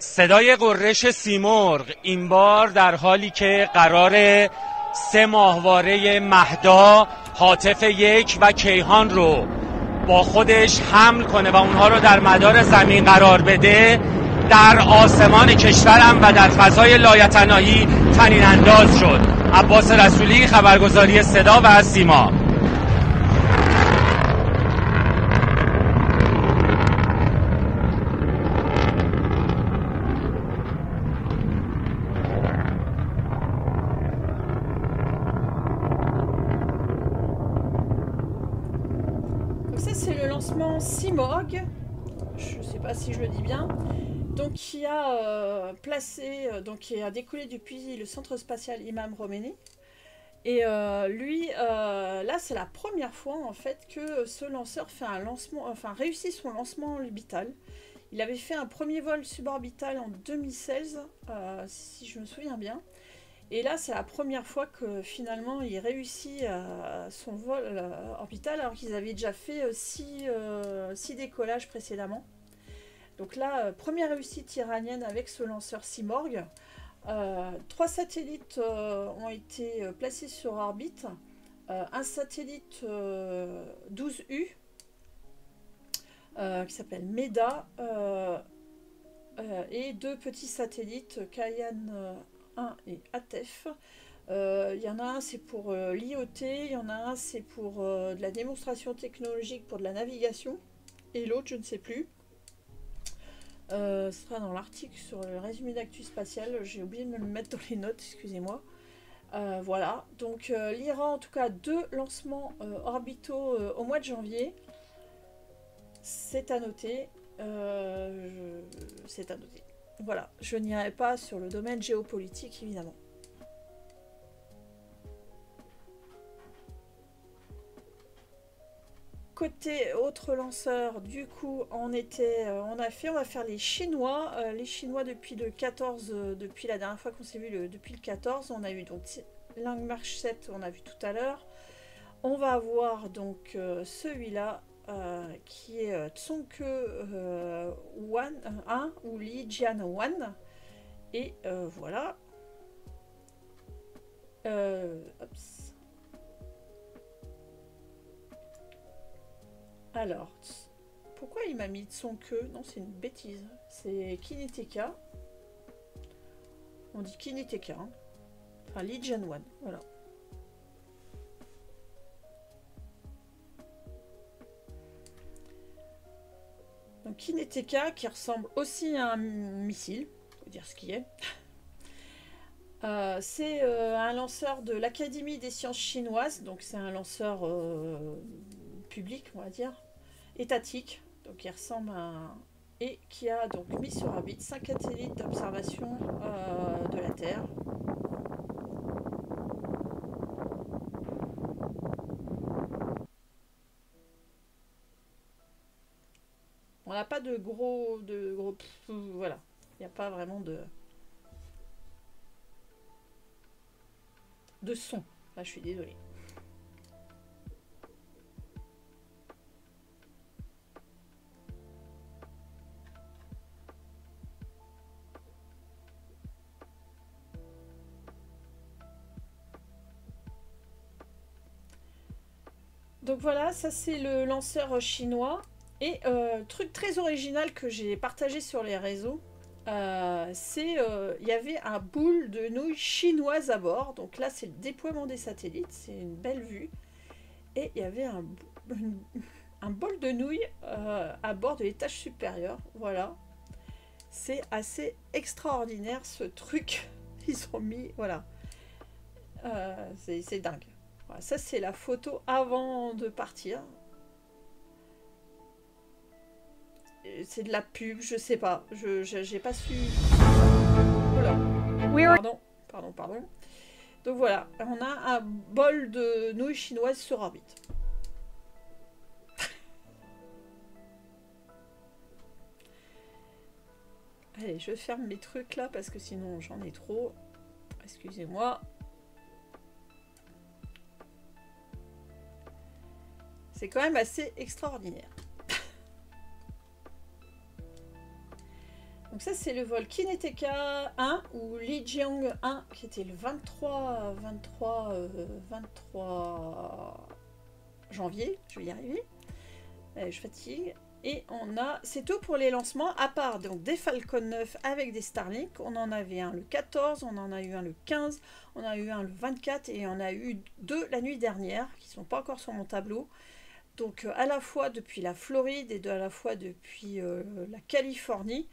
[SPEAKER 15] صدای غرش سیمرغ این بار در حالی که قرار 3 ماهواره مهدا، هاتف 1 و کیهان رو با خودش حمل کنه و اونها رو در مدار زمین قرار بده، در آسمان کشورم و در فضای لایتناهی طنین انداز شد. عباس رسولی، خبرگزاری صدا و سیما.
[SPEAKER 1] Simorgh, je ne sais pas si je le dis bien, donc qui a qui a décollé depuis le centre spatial Imam Khomeini. Et lui, là, c'est la première fois en fait que ce lanceur fait un lancement, enfin réussit son lancement orbital. Il avait fait un premier vol suborbital en 2016, si je me souviens bien. Et là, c'est la première fois que finalement il réussit son vol orbital, alors qu'ils avaient déjà fait 6 décollages précédemment. Donc là, première réussite iranienne avec ce lanceur Simorgh. 3 satellites ont été placés sur orbite. Un satellite 12U qui s'appelle MEDA et 2 petits satellites Kayan 1 et ATEF. Il y en a un c'est pour l'IoT, il y en a un c'est pour de la démonstration technologique pour de la navigation, et l'autre je ne sais plus. Ce sera dans l'article sur le résumé d'actu spatial, j'ai oublié de me le mettre dans les notes, excusez-moi. Voilà, donc l'Iran en tout cas 2 lancements orbitaux au mois de janvier, c'est à noter. C'est à noter. Voilà, je n'irai pas sur le domaine géopolitique, évidemment. Côté autre lanceur, du coup, on va faire les Chinois. Les Chinois depuis le 14, depuis la dernière fois qu'on s'est vu, depuis le 14, on a eu donc Long March 7, on a vu tout à l'heure. On va avoir donc celui-là. Qui est Tsongke 1 ou Li Jian 1 et voilà. Alors, pourquoi il m'a mis Tsongke? Non, c'est une bêtise. C'est Kineteka. On dit Kineteka. Hein. Enfin, Li Jian 1. Voilà. Donc Kineteka qui ressemble aussi à un missile, faut dire ce qui est. C'est un lanceur de l'Académie des sciences chinoises, donc c'est un lanceur public, on va dire, étatique, donc il ressemble à un... et qui a donc mis sur orbite 5 satellites d'observation de la Terre. On n'a pas de gros voilà, il n'y a pas vraiment de son. Là, je suis désolée. Donc voilà, ça c'est le lanceur chinois. Et truc très original que j'ai partagé sur les réseaux, c'est il y avait un boule de nouilles chinoises à bord. Donc là, c'est le déploiement des satellites, c'est une belle vue. Et il y avait un bol de nouilles à bord de l'étage supérieur. Voilà. C'est assez extraordinaire ce truc. Ils ont mis, voilà. C'est dingue. Voilà, ça, c'est la photo avant de partir. c'est de la pub, je sais pas. J'ai pas su... Voilà. Pardon. Donc voilà, on a un bol de nouilles chinoises sur orbite. Allez, je ferme mes trucs là parce que sinon j'en ai trop. Excusez-moi. C'est quand même assez extraordinaire. Donc ça c'est le vol Kineteka 1 ou Lijiang 1 qui était le 23 janvier. Je vais y arriver. Je fatigue. Et on a, c'est tout pour les lancements, à part donc des Falcon 9 avec des Starlink. On en avait un le 14, on en a eu un le 15, on a eu un le 24 et on a eu 2 la nuit dernière qui ne sont pas encore sur mon tableau. Donc à la fois depuis la Floride et à la fois depuis la Californie.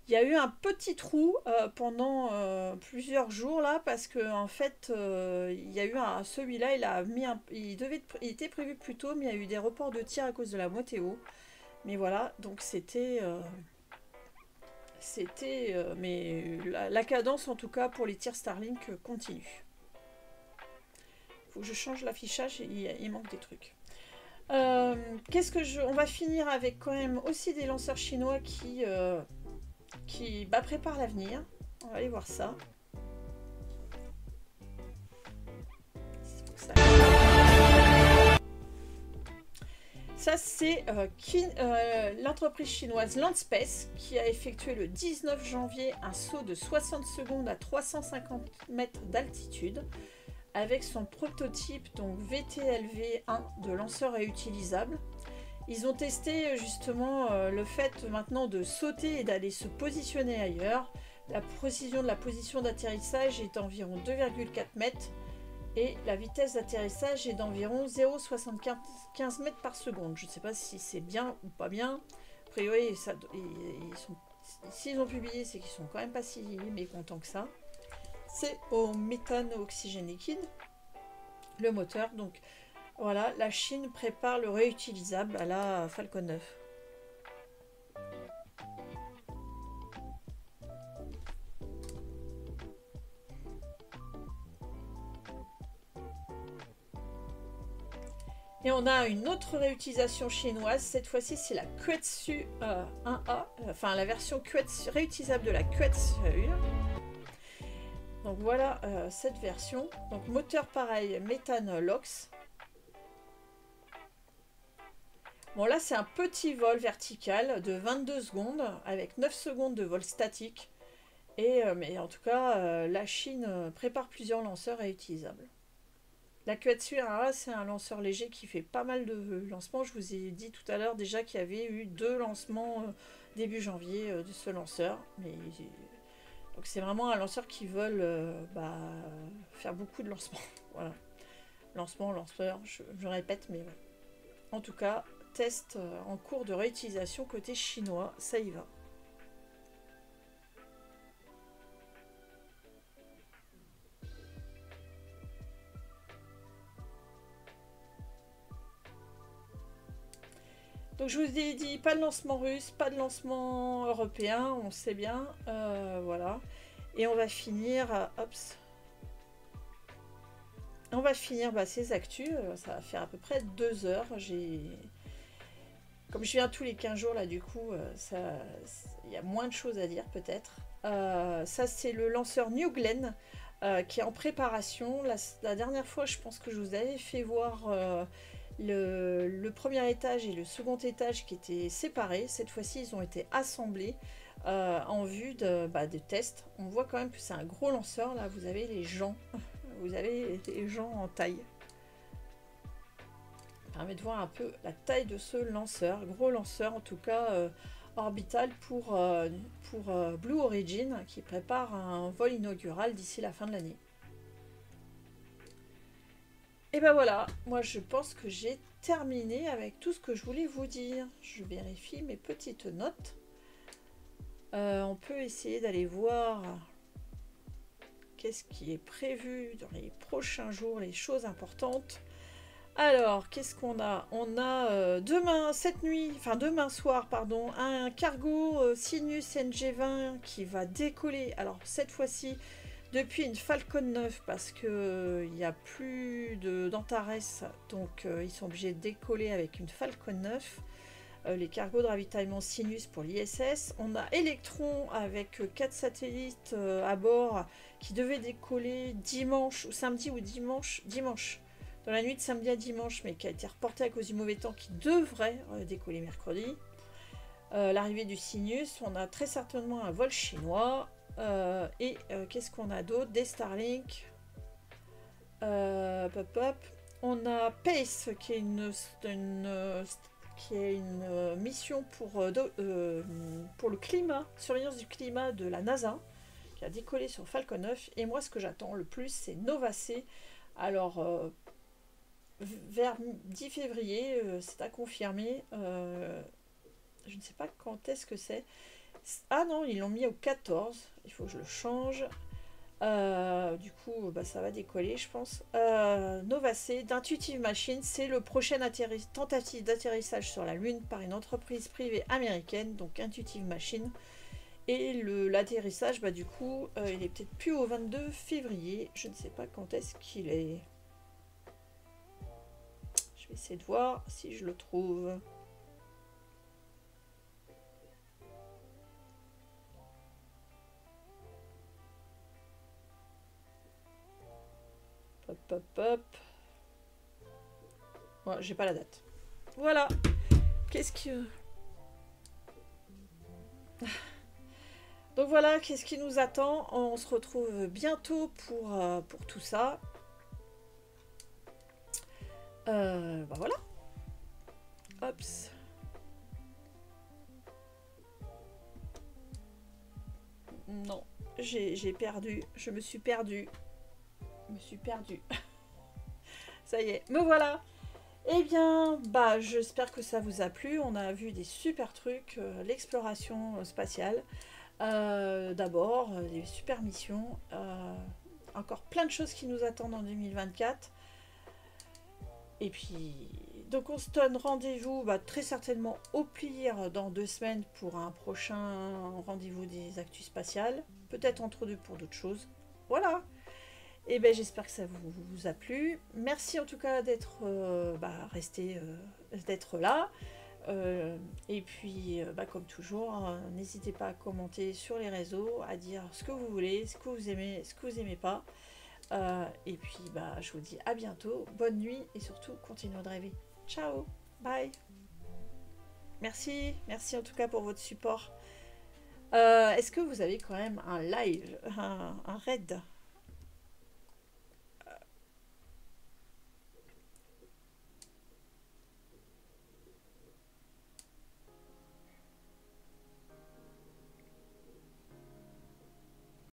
[SPEAKER 1] Il y a eu un petit trou pendant plusieurs jours là parce que en fait il y a eu celui-là il était prévu plus tôt mais il y a eu des reports de tir à cause de la météo. Mais voilà, donc c'était mais la cadence en tout cas pour les tirs Starlink continue. Faut que je change l'affichage, il manque des trucs. On va finir avec quand même aussi des lanceurs chinois qui préparent l'avenir. On va aller voir ça. Ça, c'est l'entreprise chinoise Landspace qui a effectué le 19 janvier un saut de 60 secondes à 350 mètres d'altitude avec son prototype donc VTLV-1 de lanceur réutilisable. Ils ont testé justement le fait maintenant de sauter et d'aller se positionner ailleurs. La précision de la position d'atterrissage est d'environ 2,4 mètres. Et la vitesse d'atterrissage est d'environ 0,75 mètres par seconde. Je ne sais pas si c'est bien ou pas bien. A priori, s'ils ont publié, c'est qu'ils sont quand même pas si mécontents que ça. C'est au méthane oxygène liquide, le moteur. Donc voilà, la Chine prépare le réutilisable à la Falcon 9. Et on a une autre réutilisation chinoise, cette fois-ci c'est la Quetsu 1A, enfin la version réutilisable de la Quetsu. Donc voilà cette version. Donc moteur pareil, méthane LOX. Bon là c'est un petit vol vertical de 22 secondes avec 9 secondes de vol statique. Mais en tout cas la Chine prépare plusieurs lanceurs réutilisables. La Quetsu 1A, c'est un lanceur léger qui fait pas mal de lancements. Je vous ai dit tout à l'heure déjà qu'il y avait eu 2 lancements début janvier de ce lanceur. Donc c'est vraiment un lanceur qui veut faire beaucoup de lancements. Voilà. Lanceur, je répète, mais voilà. En tout cas, test en cours de réutilisation côté chinois, ça y va. Donc je vous ai dit, pas de lancement russe, pas de lancement européen, on sait bien, voilà. Et on va finir, on va finir ces actus, ça va faire à peu près 2 heures. Comme je viens tous les 15 jours là, du coup, il y a moins de choses à dire peut-être. Ça c'est le lanceur New Glenn qui est en préparation. La dernière fois, je pense que je vous avais fait voir le premier étage et le second étage qui étaient séparés. Cette fois-ci, ils ont été assemblés en vue de tests. On voit quand même que c'est un gros lanceur. Là, vous avez les gens. Vous avez les gens en taille. Ça permet de voir un peu la taille de ce lanceur. Gros lanceur, en tout cas, orbital pour Blue Origin, qui prépare un vol inaugural d'ici la fin de l'année. Et ben voilà, moi je pense que j'ai terminé avec tout ce que je voulais vous dire. Je vérifie mes petites notes. On peut essayer d'aller voir qu'est-ce qui est prévu dans les prochains jours, les choses importantes. Alors, qu'est-ce qu'on a? On a demain soir, pardon, un cargo Sinus NG20 qui va décoller. Alors, cette fois-ci, depuis une Falcon 9, parce que il n'y a plus d'Antares, donc ils sont obligés de décoller avec une Falcon 9. Les cargos de ravitaillement Sinus pour l'ISS. On a Electron avec 4 satellites à bord qui devaient décoller dimanche, ou samedi ou dimanche, dans la nuit de samedi à dimanche, mais qui a été reporté à cause du mauvais temps, qui devrait décoller mercredi. L'arrivée du Sinus, on a très certainement un vol chinois. Qu'est-ce qu'on a d'autre? Des Starlink. On a PACE, qui est une mission pour le climat, surveillance du climat de la NASA, qui a décollé sur Falcon 9. Et moi, ce que j'attends le plus, c'est Nova-C. Alors, vers 10 février, c'est à confirmer. Je ne sais pas quand est-ce que c'est. Ah non, ils l'ont mis au 14. Il faut que je le change. Du coup, ça va décoller, je pense. Nova-C d'Intuitive Machines, c'est le prochain tentative d'atterrissage sur la Lune par une entreprise privée américaine, donc Intuitive Machines. Et l'atterrissage, du coup, il est peut-être plus au 22 février. Je ne sais pas quand est-ce qu'il est. Je vais essayer de voir si je le trouve. Hop. Ouais, j'ai pas la date. Voilà. Qu'est-ce que... Donc voilà, qu'est-ce qui nous attend? On se retrouve bientôt pour tout ça. Voilà. Hops. Non, j'ai perdu. Je me suis perdue. Ça y est, me voilà. Eh bien, j'espère que ça vous a plu. On a vu des super trucs, l'exploration spatiale. D'abord, des super missions. Encore plein de choses qui nous attendent en 2024. Et puis, donc on se donne rendez-vous très certainement au pire dans 2 semaines pour un prochain rendez-vous des actus spatiales. Peut-être entre deux pour d'autres choses. Voilà. Et j'espère que ça vous a plu. Merci en tout cas d'être resté, d'être là. Et puis, comme toujours, n'hésitez pas à commenter sur les réseaux, à dire ce que vous voulez, ce que vous aimez, ce que vous n'aimez pas. Et puis, je vous dis à bientôt. Bonne nuit et surtout, continuez de rêver. Ciao, bye. Merci en tout cas pour votre support. Est-ce que vous avez quand même un live, un raid ?